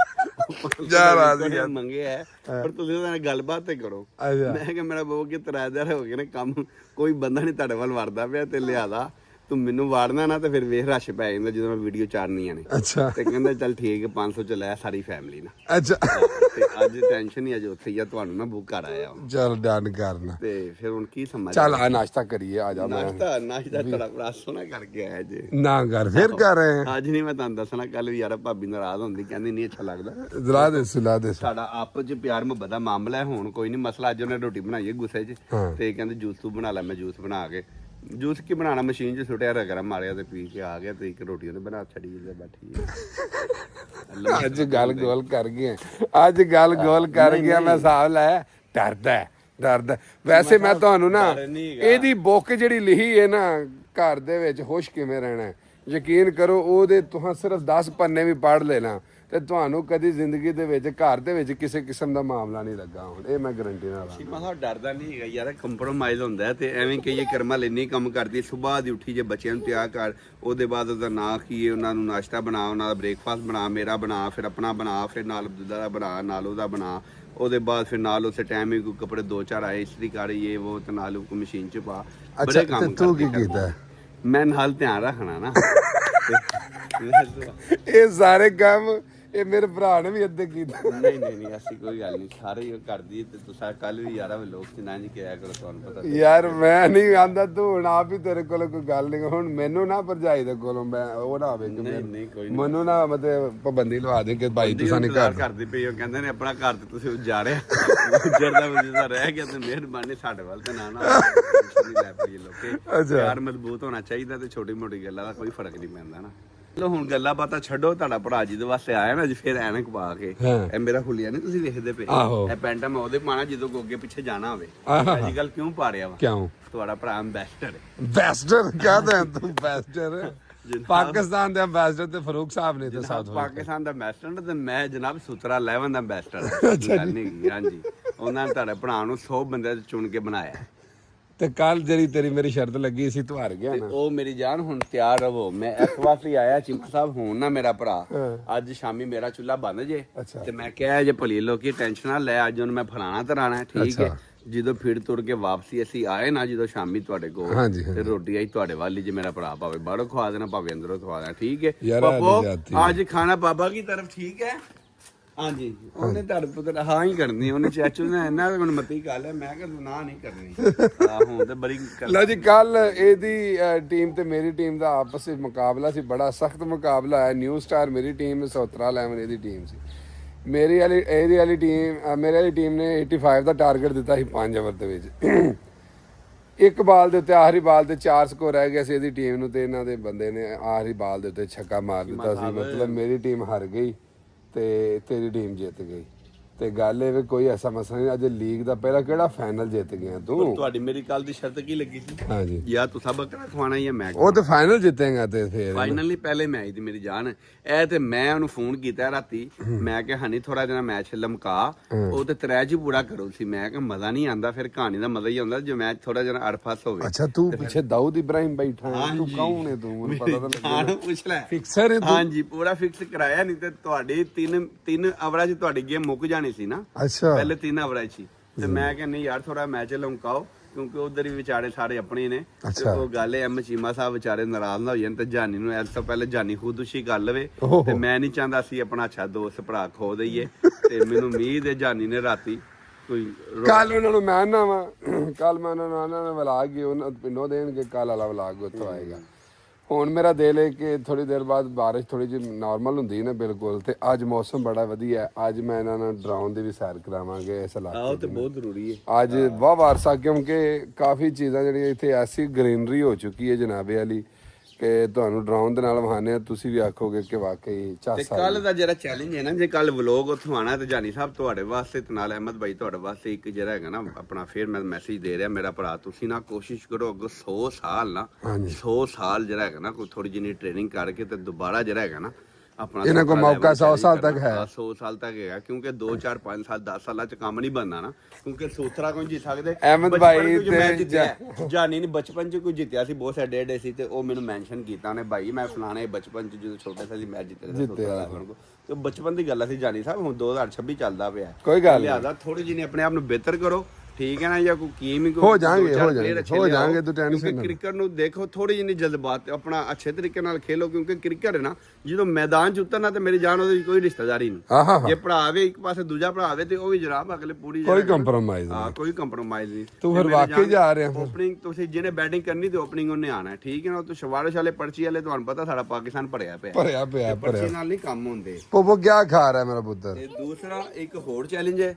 ਜਾ ਰਾਜ਼ੀ ਹੈ ਮੰਗੇ ਹੈ ਪਰ ਤੁਸੀਂ ਉਹਦੇ ਨਾਲ ਗੱਲਬਾਤ ਤੇ ਕਰੋ ਅੱਛਾ ਮੈਂ ਕਿ ਮੇਰਾ ਬਹੂ ਕਿ ਤਰਾਜ਼ਦਾਰ ਹੋ ਗਏ ਨੇ ਕੰਮ ਕੋਈ ਬੰਦਾ ਨਹੀਂ ਤੁਹਾਡੇ ਵੱਲ ਵੜਦਾ ਪਿਆ ਤੇ ਲਿਆਦਾ ਤੂੰ ਮੈਨੂੰ ਵਾੜਨਾ ਨਾ ਤੇ ਫਿਰ ਵੇਖ ਰਸ਼ ਪੈ ਜਾਂਦਾ ਜਦੋਂ ਮੈਂ ਵੀਡੀਓ ਚਾੜਨੀਆਂ ਨੇ ਅੱਛਾ ਤੇ ਕਹਿੰਦਾ ਚੱਲ ਠੀਕ ਹੈ 500 ਚ ਲੈ ਸਾਰੀ ਫੈਮਿਲੀ ਨਾਲ ਅੱਛਾ ਤੇ ਅੱਜ ਟੈਨਸ਼ਨ ਹੀ ਅੱਜ ਉੱਥੇ ਹੀ ਆ ਤੁਹਾਨੂੰ ਮੈਂ ਬੁੱਕ ਕਰ ਆਇਆ ਹਾਂ ਚੱਲ ਡਨ ਕਰਨਾ ਤੇ ਫਿਰ ਹੁਣ ਕੀ ਸਮਝ ਚੱਲ ਆ ਨਾਸ਼ਤਾ ਕਰੀਏ ਆ ਜਾ ਮੈਂ ਨਾਸ਼ਤਾ ਤੁਹਾਡਾ ਬੜਾ ਸੋਹਣਾ ਕਰਕੇ ਆਇਆ ਜੇ ਨਾ ਕਰ ਫਿਰ ਕਰ ਰਹੇ ਹਾਂ ਅੱਜ ਨਹੀਂ ਮੈਂ ਤੁਹਾਨੂੰ ਦੱਸਣਾ ਕੱਲ ਵੀ ਯਾਰ ਭਾਬੀ ਨਾਰਾਜ਼ ਹੁੰਦੀ ਕਹਿੰਦੀ ਨਹੀਂ ਅੱਛਾ ਲੱਗਦਾ ਜ਼ਰਾ ਦੇ ਸਾਡਾ ਆਪਸ ਚ ਪਿਆਰ ਮੁਹੱਬਤ ਦਾ ਮਾਮਲਾ ਹੈ ਹੁਣ ਕੋਈ ਨਹੀਂ ਮਸਲਾ ਅੱਜ ਉਹਨੇ ਰੋਟੀ ਬਣਾਈ ਹੈ ਗੁੱਸੇ 'ਚ ਤੇ ਕਹਿੰਦੇ ਜੂਸ ਤੂੰ ਬਣਾ ਲੈ ਮੈਂ ਜੂਸ ਬਣਾ ਕੇ ਜੂਸ ਕੀ ਬਣਾਣਾ ਮਸ਼ੀਨ 'ਚ ਸੁੱਟਿਆ ਰਗੜਾ ਮਾਰਿਆ ਤੇ ਪੀ ਕੇ ਆ ਗਿਆ ਤੇ ਇੱਕ ਰੋਟੀ ਉਹਨੇ ਬਣਾ ਛੱਡੀ ਜੇ ਬੈਠੀ ਅੱਜ ਗੱਲ ਗੋਲ ਕਰ ਗਏ ਮੈਂ ਹਿਸਾਬ ਲਾਇਆ ਡਰਦਾ ਵੈਸੇ ਮੈਂ ਤੁਹਾਨੂੰ ਨਾ ਇਹਦੀ ਬੁੱਕ ਜਿਹੜੀ ਲਿਖੀ ਹੈ ਨਾ ਘਰ ਦੇ ਵਿੱਚ ਖੁਸ਼ ਕਿਵੇਂ ਰਹਿਣਾ ਯਕੀਨ ਕਰੋ ਉਹਦੇ ਤੁਸੀਂ ਸਿਰਫ 10 ਪੰਨੇ ਵੀ ਪੜ੍ਹ ਲੈਣਾ ਤੇ ਤੁਹਾਨੂੰ ਕਦੀ ਜ਼ਿੰਦਗੀ ਦੇ ਵਿੱਚ ਘਰ ਦੇ ਵਿੱਚ ਕਿਸੇ ਕਿਸਮ ਦਾ ਮਾਮਲਾ ਨਹੀਂ ਲੱਗਾ ਹੁਣ ਇਹ ਮੈਂ ਗਰੰਟੀ ਨਾਲ ਸੀਮਾ ਸਾਹਿਬ ਡਰਦਾ ਨਹੀਂ ਹੈਗਾ ਯਾਰ ਕੰਪਰੋਮਾਈਜ਼ ਹੁੰਦਾ ਤੇ ਐਵੇਂ ਕਹੀਏ ਕਰਮਾ ਲੈਣੀ ਕੰਮ ਕਰਦੀ ਸਵੇਰ ਦੀ ਉੱਠੀ ਜੇ ਬੱਚਿਆਂ ਨੂੰ ਤਿਆਰ ਕਰ ਉਹਦੇ ਬਾਅਦ ਉਹਦਾ ਨਾਂ ਕੀ ਹੈ ਉਹਨਾਂ ਨੂੰ ਨਾਸ਼ਤਾ ਬਣਾ ਉਹਨਾਂ ਦਾ ਬ੍ਰੇਕਫਾਸਟ ਬਣਾ ਮੇਰਾ ਬਣਾ ਫਿਰ ਆਪਣਾ ਬਣਾ ਫਿਰ ਨਾਲ ਦੁੱਧ ਦਾ ਬਣਾ ਨਾਲ ਉਹਦਾ ਬਣਾ ਉਹਦੇ ਬਾਅਦ ਫਿਰ ਨਾਲ ਉਸੇ ਟਾਈਮ ਹੀ ਕੋਈ ਕੱਪੜੇ 2-4 ਆਏ ਇਸਤਰੀ ਕਰ ਇਹ ਉਹ ਤੇ ਨਾਲ ਕੋਈ ਮਸ਼ੀਨ 'ਚ ਪਾ ਬੜੇ ਕੰਮ ਤੂੰ ਕੀ ਕੀਤਾ ਮੈਂ ਨਾਲ ਧਿਆਨ ਰੱਖਣਾ ਨਾ ਇਹ ਸਾਰੇ ਕੰਮ ਇਹ ਮੇਰੇ ਭਰਾ ਨੇ ਵੀ ਅੱਧੇ ਕੀਤੇ। ਨਹੀਂ ਐਸੀ ਕੋਈ ਗੱਲ ਨਹੀਂ, ਸਾਰੇ ਹੀ ਕਰਦੀ ਤੇ ਤੁਸੀਂ ਕੱਲ ਵੀ ਯਾਰਾ ਵੀ ਲੋਕ ਚ ਨਾ ਜੀ ਕਿਹਾ ਕਰੋ, ਤੁਹਾਨੂੰ ਪਤਾ ਯਾਰ ਮੈਂ ਨਹੀਂ ਆਂਦਾ, ਤੂੰ ਹੁਣ ਆਪ ਹੀ ਤੇਰੇ ਕੋਲ ਕੋਈ ਗੱਲ ਨਹੀਂ। ਹੁਣ ਮੈਨੂੰ ਨਾ ਭਰਜਾਈ ਦੇ ਕੋਲੋਂ ਮੈਂ ਉਹ ਨਾ ਹੋਵੇ ਕਿ ਨਹੀਂ ਕੋਈ ਨਹੀਂ। ਮੈਨੂੰ ਨਾ ਮਤਲਬ ਪਾਬੰਦੀ ਲਵਾ ਦੇ ਕਿ ਭਾਈ ਤੁਸੀਂ ਨਹੀਂ ਘਰ ਕਰਦੇ ਪਏ ਹੋ, ਕਹਿੰਦੇ ਨੇ ਆਪਣਾ ਘਰ ਤੇ ਤੁਸੀਂ ਉਜਾੜਿਆ, ਉਜੜਦਾ ਵਜਦਾ ਰਹਿ ਗਿਆ ਤੇ ਮਿਹਰਬਾਨੀ ਸਾਡੇ ਵੱਲ ਤੇ ਨਾ ਟੈਨਸ਼ਨ ਨਹੀਂ ਲੈ ਪਈ ਲੋਕੇ। ਪਿਆਰ ਮਜ਼ਬੂਤ ਹੋਣਾ ਚਾਹੀਦਾ ਤੇ ਛੋਟੀ ਮੋਟੀ ਗੱਲਾਂ ਦਾ ਕੋਈ ਫਰਕ ਨਹੀਂ ਪੈਂਦਾ ਨਾ। ਚਲੋ ਹੁਣ ਗੱਲਾਂ ਬਾਤਾਂ ਛੱਡੋ, ਤੁਹਾਡਾ ਭਰਾ ਜੀ ਦੇ ਵਾਸਤੇ ਆਇਆ ਨਾ ਅੱਜ ਫਿਰ ਐਨਕ ਪਾ ਕੇ। ਇਹ ਮੇਰਾ ਹੁਲੀਆ ਨਹੀਂ ਤੁਸੀਂ ਵੇਖਦੇ ਪਏ, ਇਹ ਪੈਂਟਾ ਮੈਂ ਉਹਦੇ ਪਾਣਾ ਜਦੋਂ ਅੱਗੇ ਪਿੱਛੇ ਜਾਣਾ ਹੋਵੇ। ਅੱਜ ਕੱਲ ਕਿਉਂ ਪਾ ਰਿਹਾ ਵਾ? ਕਿਉਂ? ਤੁਹਾਡਾ ਭਰਾ ਐਮਬੈਸਡਰ ਹੈ। ਬੈਸਟਰ ਕਹਦਾ ਤੂੰ? ਬੈਸਟਰ ਪਾਕਿਸਤਾਨ ਦੇ ਐਮਬੈਸਡਰ ਤੇ ਫਾਰੂਕ ਸਾਹਿਬ ਨੇ ਤੇ ਸਾਊਥ ਪਾਕਿਸਤਾਨ ਦਾ ਐਮਬੈਸਡਰ ਤੇ ਮੈਂ ਜਨਾਬ ਸੁਤਰਾ 11 ਦਾ ਐਮਬੈਸਡਰ ਹਾਂਜੀ। ਉਹਨਾਂ ਨੇ ਤੁਹਾਡੇ ਭਰਾ ਨੂੰ 100 ਬੰਦੇ ਚੁਣ ਕੇ ਬਣਾਇਆ। ਤੇ ਕੱਲ ਜਿਹੜੀ ਤੇਰੀ ਮੇਰੀ ਸ਼ਰਤ ਲੱਗੀ ਸੀ ਤੂੰ ਹਾਰ ਗਿਆ ਨਾ। ਉਹ ਮੇਰੀ ਜਾਨ ਹੁਣ ਤਿਆਰ ਰਹੋ, ਮੈਂ ਇਸ ਵਾਸਤੇ ਆਇਆ ਚੀਮਾ ਸਾਹਿਬ ਹੁਣ ਨਾ ਮੇਰਾ ਭਰਾ ਅੱਜ ਸ਼ਾਮੀ ਮੇਰਾ ਚੁੱਲ੍ਹਾ ਬੰਦ ਜੇ ਤੇ ਮੈਂ ਕਿਹਾ ਜੇ ਭਲੀ ਲੋਕੀ ਟੈਨਸ਼ਨ ਨਾ ਲੈ, ਅੱਜ ਉਹਨੂੰ ਮੈਂ ਫਲਾਣਾ ਤਰਾਣਾ ਠੀਕ ਹੈ। ਜਦੋਂ ਫਿਰ ਤੁਰ ਕੇ ਵਾਪਸੀ ਅਸੀਂ ਆਏ ਨਾ, ਜਦੋਂ ਸ਼ਾਮੀ ਤੁਹਾਡੇ ਕੋਲ ਤੇ ਰੋਟੀ ਆਈ ਤੁਹਾਡੇ ਵੱਲ ਹੀ, ਜੇ ਮੇਰਾ ਭਰਾ ਭਾਵੇਂ ਬਾਹਰੋਂ ਖਵਾ ਦੇਣਾ ਭਾਵੇਂ ਅੰਦਰੋਂ ਖਵਾ ਦੇਣਾ ਠੀਕ ਹੈ। ਬਾਬੋ ਅੱਜ ਖਾਣਾ ਬਾਬਾ ਕੀ ਤਰਫ ਠੀਕ ਹੈ। ਹਾਂਜੀ ਉਹਨੇ ਤੁਹਾਡੇ ਪੁੱਤਰ ਹਾਂ ਹੀ ਕਰਨੀ, ਉਹਨੇ ਚਾਚੂ ਨੇ ਇਹਨਾਂ ਹੁਣ ਮਤੀ ਗੱਲ ਹੈ, ਮੈਂ ਕਹਿੰਦਾ ਨਾ ਨਹੀਂ ਕਰਨੀ। ਹੁਣ ਤੇ ਬੜੀ ਲਓ ਜੀ ਕੱਲ ਇਹਦੀ ਟੀਮ ਤੇ ਮੇਰੀ ਟੀਮ ਦਾ ਆਪਸ ਵਿੱਚ ਮੁਕਾਬਲਾ ਸੀ, ਬੜਾ ਸਖਤ ਮੁਕਾਬਲਾ ਹੈ। ਨਿਊ ਸਟਾਰ ਮੇਰੀ ਟੀਮ, ਸੋਤਰਾ 11 ਇਹਦੀ ਟੀਮ ਸੀ। ਇਹਦੀ ਵਾਲੀ ਟੀਮ ਮੇਰੇ ਵਾਲੀ ਟੀਮ ਨੇ 85 ਦਾ ਟਾਰਗੇਟ ਦਿੱਤਾ ਸੀ 5 ਓਵਰ ਦੇ ਵਿੱਚ। ਇੱਕ ਬਾਲ ਦੇ ਉੱਤੇ ਆਖਰੀ ਬਾਲ ਤੇ 4 ਸਕੋਰ ਰਹਿ ਗਿਆ ਸੀ ਇਹਦੀ ਟੀਮ ਨੂੰ, ਤੇ ਇਹਨਾਂ ਦੇ ਬੰਦੇ ਨੇ ਆਖਰੀ ਬਾਲ ਦੇ ਉੱਤੇ ਛੱਕਾ ਮਾਰ ਦਿੱਤਾ ਸੀ। ਮਤਲਬ ਮੇਰੀ ਟੀਮ ਹਾਰ ਗਈ ਤੇ ਤੇਰੀ ਟੀਮ ਜਿੱਤ ਗਈ। ਤੇ ਗੱਲ ਇਹ ਵੀ ਕੋਈ ਐਸਾ ਮਸਲਾ ਨਹੀਂ, ਅੱਜ ਲੀਗ ਦਾ ਪਹਿਲਾ ਕਿਹੜਾ ਫਾਈਨਲ ਜਿੱਤ ਗਿਆ ਤੂੰ। ਤੁਹਾਡੀ ਮੇਰੀ ਕੱਲ ਦੀ ਸ਼ਰਤ ਕੀ ਲੱਗੀ ਸੀ? ਹਾਂਜੀ ਯਾ ਤੂੰ ਸਭ ਬੱਕਰਾ ਖਵਾਣਾ ਜਾਂ ਮੈਂ? ਉਹ ਤੇ ਫਾਈਨਲ ਜਿੱਤੇਗਾ ਤੇ ਫੇਰ ਫਾਈਨਲ ਨਹੀਂ, ਪਹਿਲੇ ਮੈਚ ਦੀ ਮੇਰੀ ਜਾਨ ਇਹ ਤੇ ਮੈਂ ਉਹਨੂੰ ਫੋਨ ਕੀਤਾ ਰਾਤੀ, ਮੈਂ ਕਿਹਾ ਹਨੀ ਥੋੜਾ ਜਿਹਾ ਮੈਚ ਲਮਕਾ, ਉਹ ਤੇ ਤਰੈ ਜੀ ਪੂਰਾ ਕਰੋ ਸੀ। ਮੈਂ ਕਿਹਾ ਮਜ਼ਾ ਨਹੀਂ ਆਂਦਾ, ਫਿਰ ਕਹਾਣੀ ਦਾ ਮਜ਼ਾ ਹੀ ਆਉਂਦਾ ਜੋ ਮੈਚ ਥੋੜਾ ਜਿਹਾ ਅੜਫਸ ਹੋਵੇ। ਅੱਛਾ ਤੂੰ ਪਿੱਛੇ ਦਾਊਦ ਇਬਰਾਹਿਮ ਬੈਠਾ ਹੈ, ਤੂੰ ਕੌਣ ਹੈ ਤੂੰ? ਮੈਨੂੰ ਪਤਾ ਤਾਂ ਲੱਗਾ। ਪੁੱਛ ਲੈ, ਫਿਕਸਰ ਹੈ ਤੂੰ? ਹਾਂਜੀ ਪੂਰਾ ਫਿਕਸ ਕਰਾਇਆ, ਨਹੀਂ ਤੇ ਤੁਹਾਡੀ 3 ਓਵਰਾਂ 'ਚ ਤੁਹਾਡੀ ਗੇਮ ਮੁੱਕ ਜਾਣੀ ਸੀ ਨਾ। ਅੱਛਾ ਪਹਿਲੇ 3 ਓਵਰਾਂ 'ਚ ਹੀ ਤੇ ਮੈਂ ਕਿਹਾ ਨਹੀਂ ਯਾਰ ਥੋੜਾ ਮੈਚ ਲਮਕਾਓ, ਕਿਉਂਕਿ ਉਧਰ ਹੀ ਵਿਚਾਰੇ ਸਾਰੇ ਆਪਣੇ ਨੇ। ਤੇ ਉਹ ਗੱਲ ਹੈ ਚੀਮਾ ਸਾਹਿਬ ਵਿਚਾਰੇ ਨਾਰਾਜ਼ ਨਾ ਹੋ ਜਾਣ ਤੇ ਜਾਨੀ ਨੂੰ ਇਸ ਤੋਂ ਪਹਿਲੇ ਜਾਨੀ ਖੁਦਕੁਸ਼ੀ ਕਰ ਲਵੇ, ਤੇ ਮੈਂ ਨਹੀਂ ਚਾਹੁੰਦਾ ਸੀ ਆਪਣਾ ਅੱਛਾ ਦੋਸਤ ਭਰਾ ਖੋ ਦਈਏ। ਤੇ ਮੈਨੂੰ ਉਮੀਦ ਹੈ ਜਾਨੀ ਨੇ ਰਾਤੀ ਕੋਈ ਕੱਲ ਉਹਨਾਂ ਨੂੰ ਮੈਂ ਨਾ ਵਾ, ਕੱਲ ਮੈਂ ਉਹਨਾਂ ਨੂੰ ਵਲਾਗ ਹੀ ਉਹਨਾਂ ਪਿੰਡੋਂ ਦੇਣਗੇ, ਕੱਲ ਵਾਲਾ ਵਲਾਗ ਉੱਥੋਂ ਆਏਗਾ। ਹੁਣ ਮੇਰਾ ਦਿਲ ਹੈ ਕਿ ਥੋੜੀ ਦੇਰ ਬਾਅਦ ਬਾਰਿਸ਼ ਥੋੜੀ ਜਿਹੀ ਨਾਰਮਲ ਹੁੰਦੀ ਨਾ ਬਿਲਕੁਲ, ਤੇ ਅੱਜ ਮੌਸਮ ਬੜਾ ਵਧੀਆ। ਅੱਜ ਮੈਂ ਇਹਨਾਂ ਨੂੰ ਡਰਾਉਣ ਦੀ ਵੀ ਸੈਰ ਕਰਾਵਾਂਗੇ ਇਸ ਇਲਾਕੇ ਤੇ ਬਹੁਤ ਜ਼ਰੂਰੀ ਹੈ ਅੱਜ ਵਾਹ ਵਾਰਸਾ, ਕਿਉਂਕਿ ਕਾਫੀ ਚੀਜ਼ਾਂ ਜਿਹੜੀਆਂ ਇੱਥੇ ਐਸੀ ਗ੍ਰੀਨਰੀ ਹੋ ਚੁੱਕੀ ਹੈ ਜਨਾਬੇ ਵਾਲੀ ਕਿ ਤੁਹਾਨੂੰ ਡਰਾਉਣ ਦੇ ਨਾਲ ਵਹਾਨੇ ਤੁਸੀਂ ਵੀ ਆਖੋਗੇ ਕਿ ਵਾਕਈ ਤੇ ਕੱਲ ਦਾ ਜਿਹੜਾ ਚੈਲੰਜ ਹੈ ਨਾ, ਜੇ ਕੱਲ ਵਲੋਗ ਉੱਥੋਂ ਆਣਾ ਤੇ ਜਾਨੀ ਸਾਹਿਬ ਤੁਹਾਡੇ ਵਾਸਤੇ ਤੇ ਨਾਲ ਅਹਿਮਦ ਭਾਈ ਤੁਹਾਡੇ ਵਾਸਤੇ ਇੱਕ ਜਿਹੜਾ ਹੈਗਾ ਨਾ ਆਪਣਾ, ਫਿਰ ਮੈਂ ਮੈਸੇਜ ਦੇ ਰਿਹਾ ਮੇਰਾ ਭਰਾ, ਤੁਸੀਂ ਨਾ ਕੋਸ਼ਿਸ਼ ਕਰੋ ਅੱਗੋਂ 100 ਸਾਲ ਨਾ 100 ਸਾਲ ਜਿਹੜਾ ਹੈਗਾ ਨਾ ਕੋਈ ਥੋੜੀ ਜਿਹੀ ਟ੍ਰੇਨਿੰਗ ਕਰਕੇ ਤੇ ਦੁਬਾਰਾ ਜਿਹੜਾ ਹੈਗਾ ਨਾ ਆਪਣਾ ਇਹਨਾਂ ਕੋਲ ਮੌਕਾ 100 ਸਾਲ ਤੱਕ ਹੈ। 100 ਸਾਲ ਤੱਕ ਹੈਗਾ, ਕਿਉਂਕਿ 2 4 5 ਸਾਲ 10 ਸਾਲਾਂ ਚ ਕੰਮ ਨਹੀਂ ਬਣਨਾ ਨਾ, ਕਿਉਂਕਿ ਸੋਤਰਾ ਕੋਈ ਜਿੱਤ ਸਕਦੇ। ਅਹਿਮਦ ਭਾਈ ਤੇ ਜਾਨੀ ਨੇ ਬਚਪਨ ਚ ਕੋਈ ਜਿੱਤਿਆ ਸੀ, ਬਹੁਤ ਸਾਡੇ ਡੇ ਸੀ, ਤੇ ਉਹ ਮੈਨੂੰ ਮੈਂਸ਼ਨ ਕੀਤਾ ਉਹਨੇ, ਭਾਈ ਮੈਂ ਫਲਾਣੇ ਬਚਪਨ ਚ ਜਦੋਂ ਛੋਟਾ ਸੀ ਮੈਚ ਜਿੱਤਿਆ ਤੇ ਬਚਪਨ ਦੀ ਗੱਲ ਸੀ ਜਾਨੀ ਸਾਹਿਬ। ਹੁਣ 2026 ਚੱਲਦਾ ਪਿਆ, ਕੋਈ ਗੱਲ ਲਿਆਦਾ ਥੋੜੀ ਜਿਹੀ ਆਪਣੇ ਆਪ ਨੂੰ ਬਿਹਤਰ ਕਰੋ ਠੀਕ ਹੈ ਨਾ, ਜਾਂ ਕੋਈ ਕੀਮ ਹੀ ਹੋ ਜਾਣਗੇ ਤੂੰ ਟੈਨਸ਼ਨ ਨਾ। ਕ੍ਰਿਕਟ ਨੂੰ ਦੇਖੋ ਥੋੜੀ ਜਿਹੀ ਜਜ਼ਬਾਤ ਆਪਣਾ ਅੱਛੇ ਤਰੀਕੇ ਨਾਲ ਖੇਲੋ, ਕਿਉਂਕਿ ਕ੍ਰਿਕਟ ਹੈ ਨਾ ਜਦੋਂ ਮੈਦਾਨ 'ਚ ਉਤਰਨਾ ਤੇ ਮੇਰੀ ਜਾਨ ਉਹਦੀ ਕੋਈ ਰਿਸ਼ਤੇਦਾਰੀ ਨਹੀਂ। ਜੇ ਭਰਾ ਆਵੇ ਇੱਕ ਪਾਸੇ ਦੂਜਾ ਭਰਾ ਆਵੇ ਤੇ ਉਹ ਵੀ ਜਨਾਬ ਅਗਲੇ ਪੂਰੀ ਕੋਈ ਕੰਪਰੋਮਾਈਜ਼ ਹਾਂ ਕੋਈ ਕੰਪਰੋਮਾਈਜ਼ ਨਹੀਂ। ਤੂੰ ਫਿਰ ਵਾਕਈ ਜਾ ਰਿਹਾ ਓਪਨਿੰਗ ਤੁਸੀਂ ਜਿਹਨੇ ਬੈਟਿੰਗ ਕਰਨੀ ਤੇ ਓਪਨਿੰਗ ਉਹਨੇ ਆਣਾ ਠੀਕ ਹੈ ਨਾ। ਤੂੰ ਸ਼ਵਾਰਸ਼ ਵਾਲੇ ਪਰਚੀ ਵਾਲੇ ਤੁਹਾਨੂੰ ਪਤਾ ਸਾਡਾ ਪਾਕਿਸਤਾਨ ਭਰਿਆ ਪਿਆ ਪਰਚੀ ਨਾਲ ਨਹੀਂ ਕੰਮ ਹੁੰਦੇ। ਪੋਪੋ ਕਿਆ ਖਾ ਰਿਹਾ ਮੇਰਾ ਪੁੱਤਰ। ਤੇ ਦੂਸਰਾ ਇੱਕ ਹੋਰ ਚੈਲੰਜ ਹੈ,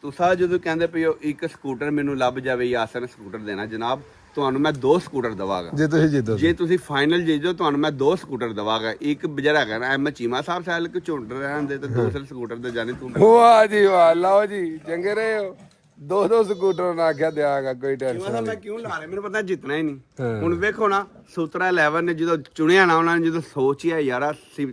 ਤੁਸੀਂ ਜਦੋਂ ਕਹਿੰਦੇ ਪਏ ਹੋ ਇੱਕ ਸਕੂਟਰ ਮੈਨੂੰ ਲੱਭ ਜਾਵੇ ਯਾਸਰ ਸਕੂਟਰ ਦੇਣਾ, ਜਨਾਬ ਤੁਹਾਨੂੰ ਮੈਂ 2 ਸਕੂਟਰ ਦਵਾਂਗਾ ਜੇ ਤੁਸੀਂ ਜਿੱਤੋ। ਜੇ ਤੁਸੀਂ ਫਾਈਨਲ ਜਿੱਤੋ ਤੁਹਾਨੂੰ ਮੈਂ 2 ਸਕੂਟਰ ਦਵਾਂਗਾ। ਇੱਕ ਜਿਹੜਾ ਹੈਗਾ ਨਾ ਐਮ ਚੀਮਾ ਸਾਹਿਬ ਸਾਲ ਕਿ ਝੁੰਡ ਰਹਿਣ ਦੇ ਤੇ ਦੂਸਰੇ ਸਕੂਟਰ ਤੇ ਜਾਣੇ ਤੂੰ। ਵਾਹ ਜੀ ਵਾਹ, ਲਓ ਜੀ ਚੰਗੇ ਰਹੇ ਹੋ। 2 ਸਕੂਟਰ ਨਾ ਆਖਿਆ ਦਿਆਂਗਾ, ਕੋਈ ਟੈਨਸ਼ਨ ਮੈਂ ਕਿਉਂ ਲਾ ਰਿਹਾ, ਮੈਨੂੰ ਪਤਾ ਜਿੱਤਣਾ ਹੀ ਨਹੀਂ। ਹੁਣ ਵੇਖੋ ਨਾ ਸੂਤਰਾ 11 ਨੇ ਜਦੋਂ ਚੁਣਿਆ ਨਾ, ਉਹਨਾਂ ਨੇ ਜਦੋਂ ਸੋਚਿਆ ਯਾਰ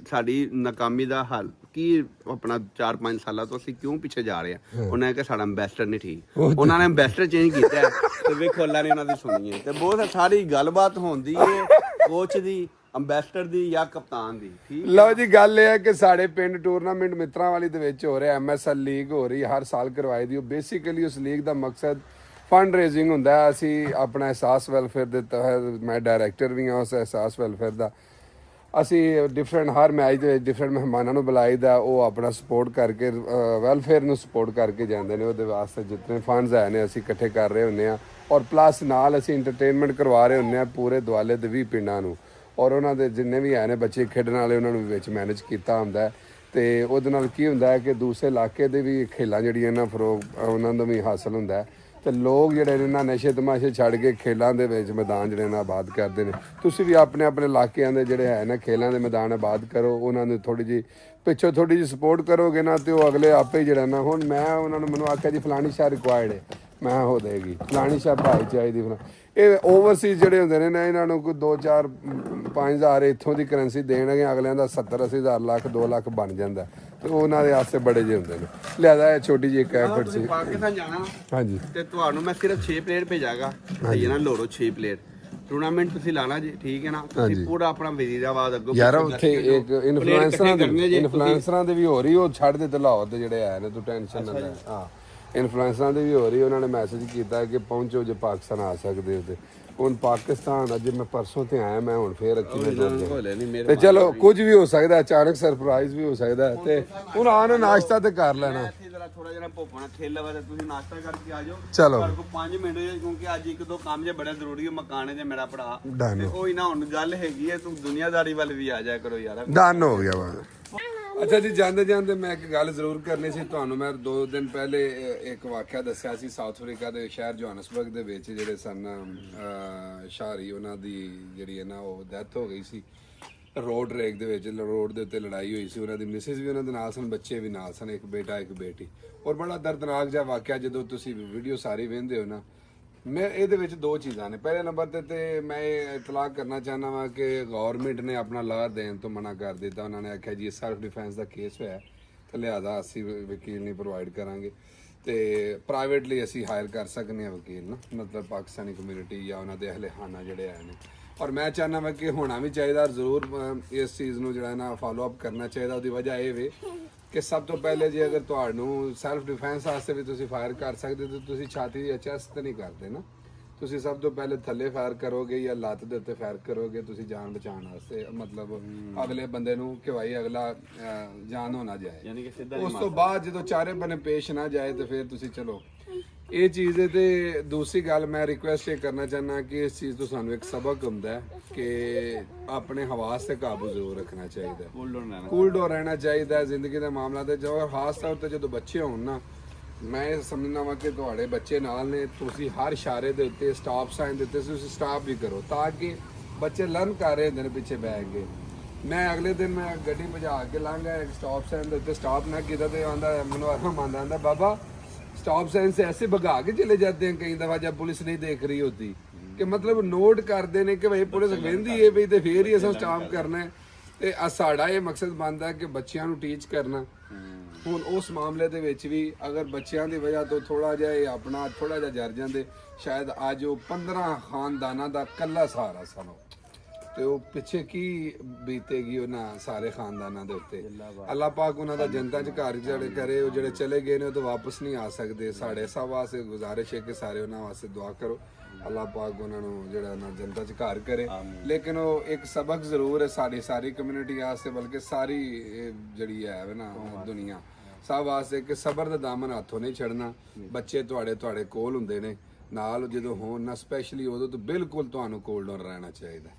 ਸਾਡੀ ਨਾਕਾਮੀ ਦਾ ਹੱਲ ਕੀ ਆਪਣਾ 4-5 ਸਾਲਾਂ ਤੋਂ ਅਸੀਂ ਕਿਉਂ ਪਿੱਛੇ ਜਾ ਰਹੇ ਹਾਂ, ਉਹਨਾਂ ਨੇ ਸਾਡਾ ਐਮਬੈਸਡਰ ਨਹੀਂ ਠੀਕ, ਉਹਨਾਂ ਨੇ ਐਮਬੈਸਡਰ ਚੇਂਜ ਕੀਤਾ ਤੇ ਵੇਖੋ ਅੱਲਾ ਨੇ ਉਹਨਾਂ ਦੀ ਸੁਣੀ ਹੈ। ਤੇ ਬਹੁਤ ਸਾਰੀ ਗੱਲਬਾਤ ਹੁੰਦੀ ਹੈ ਕੋਚ ਦੀ, ਅੰਬੈਸਡਰ ਦੀ ਜਾਂ ਕਪਤਾਨ ਦੀ। ਠੀਕ ਲਓ ਜੀ ਗੱਲ ਇਹ ਹੈ ਕਿ ਸਾਡੇ ਪਿੰਡ ਟੂਰਨਾਮੈਂਟ ਮਿੱਤਰਾਂ ਵਾਲੀ ਦੇ ਵਿੱਚ ਹੋ ਰਿਹਾ, MSL ਲੀਗ ਹੋ ਰਹੀ ਹਰ ਸਾਲ ਕਰਵਾਈ ਦੀ। ਉਹ ਬੇਸਿਕਲੀ ਉਸ ਲੀਗ ਦਾ ਮਕਸਦ ਫੰਡ ਰੇਜ਼ਿੰਗ ਹੁੰਦਾ ਹੈ। ਅਸੀਂ ਆਪਣਾ ਅਹਿਸਾਸ ਵੈਲਫੇਅਰ ਦੇ ਤਹਿਤ, ਮੈਂ ਡਾਇਰੈਕਟਰ ਵੀ ਹਾਂ ਉਸ ਅਹਿਸਾਸ ਵੈਲਫੇਅਰ ਦਾ, ਅਸੀਂ ਡਿਫਰੈਂਟ ਹਰ ਮੈਚ ਦੇ ਵਿੱਚ ਡਿਫਰੈਂਟ ਮਹਿਮਾਨਾਂ ਨੂੰ ਬੁਲਾਈਦਾ, ਉਹ ਆਪਣਾ ਸਪੋਰਟ ਕਰਕੇ ਵੈਲਫੇਅਰ ਨੂੰ ਸਪੋਰਟ ਕਰਕੇ ਜਾਂਦੇ ਨੇ। ਉਹਦੇ ਵਾਸਤੇ ਜਿੰਨੇ ਫੰਡਸ ਆਏ ਨੇ ਅਸੀਂ ਇਕੱਠੇ ਕਰ ਰਹੇ ਹੁੰਦੇ ਆ, ਔਰ ਪਲੱਸ ਨਾਲ ਅਸੀਂ ਇੰਟਰਟੇਨਮੈਂਟ ਕਰਵਾ ਰਹੇ ਹੁੰਦੇ ਆ ਪੂਰੇ ਦੁਆਲੇ ਦੇ 20 ਪਿੰਡਾਂ ਨੂੰ, ਔਰ ਉਹਨਾਂ ਦੇ ਜਿੰਨੇ ਵੀ ਆਏ ਨੇ ਬੱਚੇ ਖੇਡਣ ਵਾਲੇ ਉਹਨਾਂ ਨੂੰ ਵੀ ਵਿੱਚ ਮੈਨੇਜ ਕੀਤਾ ਹੁੰਦਾ ਹੈ। ਤੇ ਉਹਦੇ ਨਾਲ ਕੀ ਹੁੰਦਾ ਹੈ ਕਿ ਦੂਸਰੇ ਇਲਾਕੇ ਦੇ ਵੀ ਖੇਲਾਂ ਜਿਹੜੀਆਂ ਨਾ ਫਰੋਗ ਉਹਨਾਂ ਦਾ ਵੀ ਹਾਸਲ ਹੁੰਦਾ ਹੈ, ਤੇ ਲੋਕ ਜਿਹੜੇ ਨੇ ਨਾ ਨਸ਼ੇ ਤਮਾਸ਼ੇ ਛੱਡ ਕੇ ਖੇਲਾਂ ਦੇ ਵਿੱਚ ਮੈਦਾਨ ਜਿਹੜੇ ਨਾ ਆਬਾਦ ਕਰਦੇ ਨੇ। ਤੁਸੀਂ ਵੀ ਆਪਣੇ ਆਪਣੇ ਇਲਾਕਿਆਂ ਦੇ ਜਿਹੜੇ ਹੈ ਨਾ ਖੇਲਾਂ ਦੇ ਮੈਦਾਨ ਆਬਾਦ ਕਰੋ, ਉਹਨਾਂ ਨੂੰ ਥੋੜੀ ਜਿਹੀ ਪਿੱਛੋਂ ਥੋੜੀ ਜਿਹੀ ਸਪੋਰਟ ਕਰੋਗੇ ਨਾ ਤੇ ਉਹ ਅਗਲੇ ਆਪੇ ਹੀ ਜਿਹੜਾ ਨਾ, ਹੁਣ ਮੈਂ ਉਹਨਾਂ ਨੂੰ ਮੈਨੂੰ ਆਖਿਆ ਜੀ ਫਲਾਣੀ ਸ਼ਾਹ ਰਿਕੁਆਇਰਡ ਹੈ, ਮੈਂ ਹੋ ਦੇਗੀ ਫਲਾਣੀ ਸ਼ਾਹ ਭਾਈ ਚਾਹੀਦੀ ਫਲਾ। ਇਹ ਓਵਰਸੀਜ਼ ਜਿਹੜੇ ਹੁੰਦੇ ਨੇ ਨਾ ਇਹਨਾਂ ਨੂੰ ਕੋਈ 2-4-5 ਇੱਥੋਂ ਦੀ ਕਰੰਸੀ ਦੇਣਗੇ, ਅਗਲਿਆਂ ਦਾ 70-80 ਹਜ਼ਾਰ ਲੱਖ 2 ਲੱਖ ਬਣ ਜਾਂਦਾ, ਤੇ ਉਹਨਾਂ ਦੇ ਵਾਸਤੇ ਬੜੇ ਜਿਹੇ ਹੁੰਦੇ ਨੇ। ਲਿਆਦਾ ਇਹ ਛੋਟੀ ਜਿਹੀ ਇੱਕ ਐਫਰਟ ਸੀ। ਪਾਕਿਸਤਾਨ ਜਾਣਾ ਹਾਂਜੀ ਤੇ ਤੁਹਾਨੂੰ ਮੈਂ ਸਿਰਫ 6 ਪਲੇਅਰ ਭੇਜਾਂਗਾ, ਇਹ ਨਾ ਲੋੜੋ 6 ਪਲੇਅਰ ਟੂਰਨਾਮੈਂਟ ਤੁਸੀਂ ਲਾਣਾ ਜੀ, ਠੀਕ ਹੈ ਨਾ? ਤੁਸੀਂ ਪੂਰਾ ਆਪਣਾ ਵਜ਼ੀਰਾਬਾਦ ਅੱਗੋਂ ਯਾਰ ਉੱਥੇ ਇੱਕ ਇਨਫਲੂਐਂਸਰਾਂ ਦੇ ਵੀ ਹੋ ਰਹੀ, ਉਹ ਛੱਡ ਦੇ ਤੇ ਲਾਹੌਰ ਦੇ ਜਿਹੜੇ ਆਏ ਨੇ, ਤੂੰ ਟੈਨਸ਼ਨ ਨਾ ਲੈ। ਹਾਂ ਇਨਫਲੂਐਂਸਰਾਂ ਦੇ ਵੀ ਹੋ ਰਹੀ, ਉਹਨਾਂ ਨੇ ਮੈਸੇਜ ਕੀਤਾ ਕਿ ਪਹੁੰਚੋ ਜੇ ਪਾਕਿਸਤਾਨ ਆ ਸਕਦੇ ਹੋ। ਤੇ ਹੁਣ ਪਾਕਿਸਤਾਨ ਅੱਜ ਮੈਂ ਪਰਸੋਂ ਤੇ ਆਇਆ, ਮੈਂ ਹੁਣ ਫੇਰ ਅੱਖੀ ਨਾਲ ਤੇ ਚਲੋ ਕੁਝ ਵੀ ਹੋ ਸਕਦਾ, ਅਚਾਨਕ ਸਰਪ੍ਰਾਈਜ਼ ਵੀ ਹੋ ਸਕਦਾ, ਤੇ ਹੁਣ ਆਣ ਨਾਸ਼ਤਾ ਤੇ ਕਰ ਲੈਣਾ। ਥੋੜਾ ਜਿਹਾ ਭੁੱਖਣਾ ਖੇਲ ਲਵਾ ਤੇ ਤੁਸੀਂ ਨਾਸ਼ਤਾ ਕਰਕੇ ਆ ਜਾਓ। ਚਲੋ ਤੁਹਾਡੇ ਕੋਲ 5 ਮਿੰਟ ਹੋਏ, ਕਿਉਂਕਿ ਅੱਜ ਇੱਕ ਦੋ ਕੰਮ ਜੇ ਬੜਾ ਜ਼ਰੂਰੀ ਹੈ ਮਕਾਨੇ ਜੇ ਮੇਰਾ ਭਰਾ, Done। ਤੇ ਉਹ ਹੀ ਨਾ ਹੁਣ ਗੱਲ ਹੈਗੀ ਹੈ, ਤੂੰ ਦੁਨੀਆਦਾਰੀ ਵੱਲ ਵੀ ਆ ਜਾਇਆ ਕਰੋ ਯਾਰ। ਡਨ ਹੋ ਗਿਆ ਵਾ। ਅੱਛਾ ਜੀ, ਜਾਂਦੇ ਜਾਂਦੇ ਮੈਂ ਇੱਕ ਗੱਲ ਜ਼ਰੂਰ ਕਰਨੀ ਸੀ ਤੁਹਾਨੂੰ। ਮੈਂ 2 ਦਿਨ ਪਹਿਲੇ ਇੱਕ ਵਾਕਿਆ ਦੱਸਿਆ ਸੀ, ਸਾਊਥ ਅਫਰੀਕਾ ਦੇ ਸ਼ਹਿਰ ਜੋਹਾਨਸਬਰਗ ਦੇ ਵਿੱਚ ਜਿਹੜੇ ਸਨ ਸ਼ਾਹਰੀ, ਉਹਨਾਂ ਦੀ ਜਿਹੜੀ ਹੈ ਨਾ ਉਹ ਡੈਥ ਹੋ ਗਈ ਸੀ ਰੋਡ ਰੇਕ ਦੇ ਵਿੱਚ। ਰੋਡ ਦੇ ਉੱਤੇ ਲੜਾਈ ਹੋਈ ਸੀ, ਉਹਨਾਂ ਦੀ ਮਿਸਿਸ ਵੀ ਉਹਨਾਂ ਦੇ ਨਾਲ ਸਨ, ਬੱਚੇ ਵੀ ਨਾਲ ਸਨ, ਇੱਕ ਬੇਟਾ ਇੱਕ ਬੇਟੀ। ਔਰ ਬੜਾ ਦਰਦਨਾਕ ਜਿਹਾ ਵਾਕਿਆ, ਜਦੋਂ ਤੁਸੀਂ ਵੀਡੀਓ ਸਾਰੀ ਵੇਖਦੇ ਹੋ ਨਾ, ਮੈਂ ਇਹਦੇ ਵਿੱਚ 2 ਚੀਜ਼ਾਂ ਨੇ। ਪਹਿਲੇ ਨੰਬਰ ਤੇ ਮੈਂ ਇਹ ਇਤਲਾਕ ਕਰਨਾ ਚਾਹੁੰਦਾ ਵਾਂ ਕਿ ਗਵਰਨਮੈਂਟ ਨੇ ਆਪਣਾ ਲਾਹ ਦੇਣ ਤੋਂ ਮਨਾ ਕਰ ਦਿੱਤਾ। ਉਹਨਾਂ ਨੇ ਆਖਿਆ ਜੀ ਸੈਲਫ ਡਿਫੈਂਸ ਦਾ ਕੇਸ ਹੋਇਆ ਤੇ ਲਿਹਾਜ਼ਾ ਅਸੀਂ ਵਕੀਲ ਨਹੀਂ ਪ੍ਰੋਵਾਈਡ ਕਰਾਂਗੇ, ਤੇ ਪ੍ਰਾਈਵੇਟਲੀ ਅਸੀਂ ਹਾਇਰ ਕਰ ਸਕਦੇ ਹਾਂ ਵਕੀਲ ਨਾ, ਮਤਲਬ ਪਾਕਿਸਤਾਨੀ ਕਮਿਊਨਿਟੀ ਜਾਂ ਉਹਨਾਂ ਦੇ ਅਹਲੇ ਖਾਨਾ ਜਿਹੜੇ ਆਏ ਨੇ। ਔਰ ਮੈਂ ਚਾਹੁੰਦਾ ਵਾ ਕਿ ਹੋਣਾ ਵੀ ਚਾਹੀਦਾ, ਜ਼ਰੂਰ ਇਸ ਚੀਜ਼ ਨੂੰ ਜਿਹੜਾ ਨਾ ਫਾਲੋ ਅਪ ਕਰਨਾ ਚਾਹੀਦਾ। ਉਹਦੀ ਵਜ੍ਹਾ ਇਹ ਵੇ ਕਿ ਸਭ ਤੋਂ ਪਹਿਲੇ ਜੇ ਅਗਰ ਤੁਹਾਨੂੰ ਸੈਲਫ ਡਿਫੈਂਸ ਵਾਸਤੇ ਵੀ ਤੁਸੀਂ ਫਾਇਰ ਕਰ ਸਕਦੇ ਤਾਂ ਤੁਸੀਂ ਛਾਤੀ ਦੀ ਚੈਸਟ ਤੇ ਨਹੀਂ ਕਰਦੇ ਨਾ, ਤੁਸੀਂ ਸਭ ਤੋਂ ਪਹਿਲੇ ਥੱਲੇ ਫਾਇਰ ਕਰੋਗੇ ਜਾਂ ਲੱਤ ਦੇ ਉੱਤੇ ਫਾਇਰ ਕਰੋਗੇ, ਤੁਸੀਂ ਜਾਨ ਬਚਾਉਣ ਵਾਸਤੇ, ਮਤਲਬ ਅਗਲੇ ਬੰਦੇ ਨੂੰ ਕਿ ਭਾਈ ਅਗਲਾ ਜਾਨ ਹੋ ਨਾ ਜਾਏ। ਯਾਨੀ ਕਿ ਸਿੱਧਾ ਉਸ ਤੋਂ ਬਾਅਦ ਜਦੋਂ ਚਾਰੇ ਬੰਨੇ ਪੇਸ਼ ਨਾ ਜਾਏ ਤੇ ਫਿਰ ਤੁਸੀਂ ਚਲੋ ਇਹ ਚੀਜ਼ ਦੇ। ਤੇ ਦੂਸਰੀ ਗੱਲ ਮੈਂ ਰਿਕੁਐਸਟ ਇਹ ਕਰਨਾ ਚਾਹੁੰਦਾ ਕਿ ਇਸ ਚੀਜ਼ ਤੋਂ ਸਾਨੂੰ ਇੱਕ ਸਬਕ ਹੁੰਦਾ ਹੈ ਕਿ ਆਪਣੇ ਹਵਾਸ ਤੇ ਕਾਬੂ ਜ਼ਰੂਰ ਰੱਖਣਾ ਚਾਹੀਦਾ, ਕੂਲ ਡਾਊਨ ਰਹਿਣਾ ਚਾਹੀਦਾ ਜ਼ਿੰਦਗੀ ਦੇ ਮਾਮਲਾ ਤੇ। ਜੋ ਖਾਸ ਤੌਰ ਤੇ ਜਦੋਂ ਬੱਚੇ ਹੋਣ ਨਾ, ਮੈਂ ਇਹ ਸਮਝਦਾ ਵਾਂ ਕਿ ਤੁਹਾਡੇ ਬੱਚੇ ਨਾਲ ਨੇ, ਤੁਸੀਂ ਹਰ ਇਸ਼ਾਰੇ ਦੇ ਉੱਤੇ ਸਟਾਪ ਸਾਈਨ ਦੇ ਉੱਤੇ ਤੁਸੀਂ ਸਟਾਪ ਵੀ ਕਰੋ, ਤਾਂ ਕਿ ਬੱਚੇ ਲਰਨ ਕਰ ਰਹੇ ਹੁੰਦੇ ਨੇ ਪਿੱਛੇ ਬੈਠ ਕੇ। ਮੈਂ ਅਗਲੇ ਦਿਨ ਮੈਂ ਗੱਡੀ ਭਜਾ ਕੇ ਲੰਘਾ, ਇੱਕ ਸਟਾਪ ਸਾਈਨ ਦੇ ਉੱਤੇ ਸਟਾਪ ਨਾ ਕੀਤਾ ਤੇ ਆਂਦਾ ਮੈਨੂੰ ਆਂਦਾ ਬਾਬਾ स्टॉप साइन से ऐसे भगा के चले जाते हैं कई दफा जब पुलिस नहीं देख रही होती, कि मतलब नोट करते हैं कि भाई पुलिस वेंदी है भी तो फिर ही अस स्टॉप करना है। ਤੇ ਸਾਡਾ ਇਹ ਮਕਸਦ ਬਣਦਾ ਹੈ ਕਿ ਬੱਚਿਆਂ ਨੂੰ ਟੀਚ ਕਰਨਾ। ਹੁਣ ਉਸ ਮਾਮਲੇ ਦੇ ਵਿੱਚ ਵੀ ਅਗਰ ਬੱਚਿਆਂ ਦੀ ਵਜ੍ਹਾ ਤੋਂ ਥੋੜਾ ਜਿਹਾ ਇਹ ਆਪਣਾ ਥੋੜਾ ਜਿਹਾ ਜਰ ਜਾਂਦੇ, ਸ਼ਾਇਦ ਅੱਜ ਉਹ 15 ਖਾਨਦਾਨਾਂ ਦਾ ਕੱਲਾ ਸਹਾਰਾ ਸਨ, ਤੇ ਉਹ ਪਿੱਛੇ ਕੀ ਬੀਤੇਗੀ ਉਹਨਾਂ ਸਾਰੇ ਖਾਨਦਾਨਾਂ ਦੇ ਉੱਤੇ। ਅੱਲਾਹ ਪਾਕ ਉਹਨਾਂ ਦਾ ਜੰਨਤਾਂ 'ਚ ਘਰ ਜਿਹੜੇ ਕਰੇ, ਉਹ ਜਿਹੜੇ ਚਲੇ ਗਏ ਨੇ ਉਹ ਤਾਂ ਵਾਪਸ ਨਹੀਂ ਆ ਸਕਦੇ। ਸਾਡੇ ਸਭ ਵਾਸਤੇ ਗੁਜ਼ਾਰਿਸ਼ ਹੈ ਕਿ ਸਾਰੇ ਉਹਨਾਂ ਵਾਸਤੇ ਦੁਆ ਕਰੋ, ਅੱਲਾਹ ਪਾਕ ਉਹਨਾਂ ਨੂੰ ਜਿਹੜਾ ਨਾ ਜੰਨਤਾਂ 'ਚ ਘਰ ਕਰੇ। ਲੇਕਿਨ ਉਹ ਇੱਕ ਸਬਕ ਜ਼ਰੂਰ ਹੈ ਸਾਡੀ ਸਾਰੀ ਕਮਿਊਨਿਟੀ ਵਾਸਤੇ, ਬਲਕਿ ਸਾਰੀ ਜਿਹੜੀ ਹੈ ਨਾ ਦੁਨੀਆ ਸਭ ਵਾਸਤੇ, ਕਿ ਸਬਰ ਦਾ ਦਾਮਨ ਹੱਥੋਂ ਨਹੀਂ ਛੱਡਣਾ। ਬੱਚੇ ਤੁਹਾਡੇ ਕੋਲ ਹੁੰਦੇ ਨੇ ਨਾਲ, ਜਦੋਂ ਹੋਣ ਨਾ ਸਪੈਸ਼ਲੀ ਉਦੋਂ ਤਾਂ ਬਿਲਕੁਲ ਤੁਹਾਨੂੰ ਕੋਲ ਡਾਊਨ ਰਹਿਣਾ ਚਾਹੀਦਾ।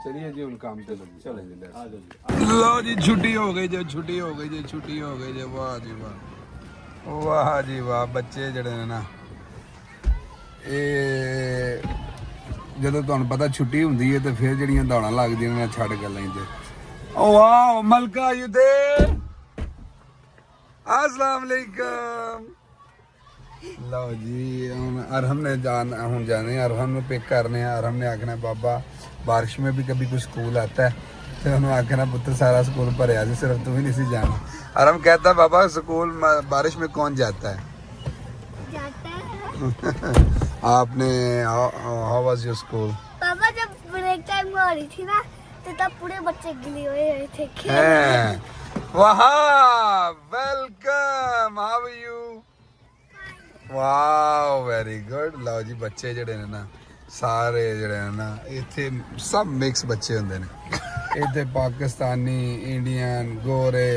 ਚਲਿਏ ਜੀ ਹੁਣ ਕੰਮ ਤੇ ਚਲੇ ਜੀ। ਲਓ ਜੀ ਛੁੱਟੀ ਹੋ ਗਈ ਜੇ, ਛੁੱਟੀ ਹੋ ਗਈ ਜੇ, ਛੁੱਟੀ ਹੋ ਗਈ ਜੇ। ਵਾਹ ਜੀ ਵਾਹ, ਵਾਹ ਜੀ ਵਾਹ। ਬੱਚੇ ਜਿਹੜੇ ਨੇ ਨਾ, ਇਹ ਜਦੋਂ ਤੁਹਾਨੂੰ ਪਤਾ ਛੁੱਟੀ ਹੁੰਦੀ ਹੈ ਤੇ ਫਿਰ ਜਿਹੜੀਆਂ ਦੌੜਾਂ ਲੱਗਦੀਆਂ ਨੇ ਛੱਡ ਗੱਲਾਂ ਤੇ। ਓ ਵਾਓ ਮਲਕਾ ਯੂ ਦੇਰ, अस्सलाम वालेकुम। लो जी हम अरहम ने हम जाने अरहम में पिक करने, अरहम ने आखना बाबा बारिश में भी कभी कोई स्कूल आता है, तो उन्होंने आखना पुत्र सारा स्कूल भरया जी, सिर्फ तू ही नहीं सी जाना। अरहम कहता बाबा स्कूल बारिश में कौन जाता है? आपने हाउ वाज योर स्कूल? पापा जब ब्रेक टाइम में हो रही थी ना, तो तब पूरे बच्चे गिले हुए थे। वाह welcome, how are you? Wow very good. लो जी बच्चे जड़े ने ना ਸਾਰੇ ਜਿਹੜੇ ਆ ਨਾ ਇੱਥੇ ਸਭ ਮਿਕਸ ਬੱਚੇ ਹੁੰਦੇ ਨੇ ਇੱਥੇ ਪਾਕਿਸਤਾਨੀ ਇੰਡੀਅਨ ਗੋਰੇ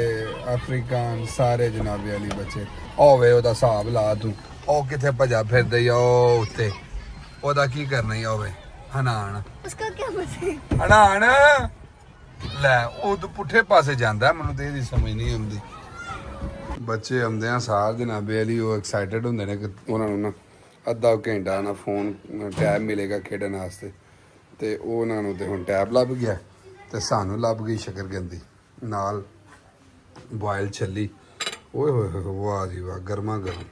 ਅਫਰੀਕਨ ਸਾਰੇ ਜਨਾਬੇ ਵਾਲੀ ਬੱਚੇ ਹੋਵੇ ਉਹਦਾ ਹਿਸਾਬ ਲਾ ਤੂੰ ਉਹ ਕਿੱਥੇ ਭਜਾ ਫਿਰਦਾ ਈ ਉਹ ਉੱਤੇ ਉਹਦਾ ਕੀ ਕਰਨਾ ਹੀ ਹੋਵੇ ਹਨਾਣ उसका क्या मतलब ਹਨਾਣ ਲੈ ਉਹ ਤਾਂ ਪੁੱਠੇ ਪਾਸੇ ਜਾਂਦਾ ਮੈਨੂੰ ਤੇ ਇਹਦੀ ਸਮਝ ਨਹੀਂ ਆਉਂਦੀ ਬੱਚੇ ਆਉਂਦੇ ਆ ਸਾਰ ਜਨਾਬੇ ਵਾਲੀ ਉਹ ਐਕਸਾਈਟਡ ਹੁੰਦੇ ਨੇ ਕਿ ਉਹਨਾਂ ਨੂੰ ਨਾ ਅੱਧਾ ਘੰਟਾ ਨਾ ਫੋਨ ਟੈਬ ਮਿਲੇਗਾ ਖੇਡਣ ਵਾਸਤੇ ਤੇ ਉਹਨਾਂ ਨੂੰ ਤੇ ਹੁਣ ਟੈਬ ਲੱਭ ਗਿਆ ਤੇ ਸਾਨੂੰ ਲੱਭ ਗਈ ਸ਼ਕਰਕੰਦੀ ਨਾਲ ਬੋਇਲ ਛੱਲੀ ਓਏ ਹੋਏ ਹੋਏ ਵਾਹ ਜੀ ਵਾਹ ਗਰਮਾ ਗਰਮ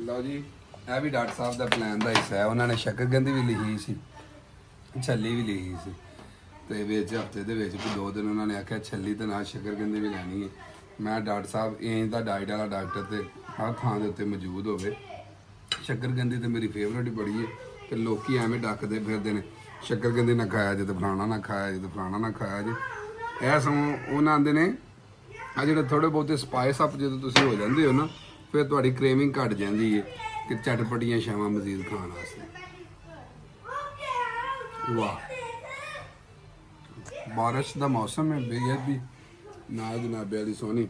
ਲਓ ਜੀ ਇਹ ਵੀ ਡਾਕਟਰ ਸਾਹਿਬ ਦਾ ਪਲਾਨ ਦਾ ਹਿੱਸਾ ਹੈ ਉਹਨਾਂ ਨੇ ਸ਼ਕਰਕੰਦੀ ਵੀ ਲਿਖੀ ਸੀ ਛੱਲੀ ਵੀ ਲਿਖੀ ਸੀ ਤੇ ਵਿੱਚ ਹਫਤੇ ਦੇ ਵਿੱਚ ਵੀ 2 ਦਿਨ ਉਹਨਾਂ ਨੇ ਆਖਿਆ ਛੱਲੀ ਤੇ ਨਾਲ ਸ਼ਕਰਕੰਦੀ ਵੀ ਲੈਣੀ ਹੈ ਮੈਂ ਡਾਕਟਰ ਸਾਹਿਬ ਇੰਜ ਦਾ ਡਾਈਟ ਵਾਲਾ ਡਾਕਟਰ ਤੇ ਹਰ ਥਾਂ ਦੇ ਉੱਤੇ ਮੌਜੂਦ ਹੋਵੇ ਸ਼ੱਕਰਕੰਦੀ ਤੇ ਮੇਰੀ ਫੇਵਰੇਟ ਬੜੀ ਹੈ ਤੇ ਲੋਕੀ ਐਵੇਂ ਡੱਕਦੇ ਫਿਰਦੇ ਨੇ ਸ਼ੱਕਰਕੰਦੀ ਨਾ ਖਾਇਆ ਜੇ ਤੇ ਫਲਾਣਾ ਨਾ ਖਾਇਆ ਜੇ ਤੇ ਫਲਾਣਾ ਨਾ ਖਾਇਆ ਜੇ ਇਹ ਸਗੋਂ ਉਹਨਾਂ ਆਂਦੇ ਨੇ ਆ ਜਿਹੜੇ ਥੋੜੇ ਬਹੁਤੇ ਸਪਾਈਸ ਅਪ ਜਦੋਂ ਤੁਸੀਂ ਹੋ ਜਾਂਦੇ ਹੋ ਨਾ ਫਿਰ ਤੁਹਾਡੀ ਕ੍ਰੇਵਿੰਗ ਘਟ ਜਾਂਦੀ ਹੈ ਕਿ ਚਟਪਟੀਆਂ ਸ਼ਾਵਾਂ ਮਜ਼ੀਦ ਖਾਣ ਵਾਸਤੇ ਵਾਹ ਬਾਰਿਸ਼ ਦਾ ਮੌਸਮ ਹੈ ਬੇਹੱਦ ਵੀ ਨਾਲ ਜਨਾਬੇ ਵਾਲੀ ਸੋਹਣੀ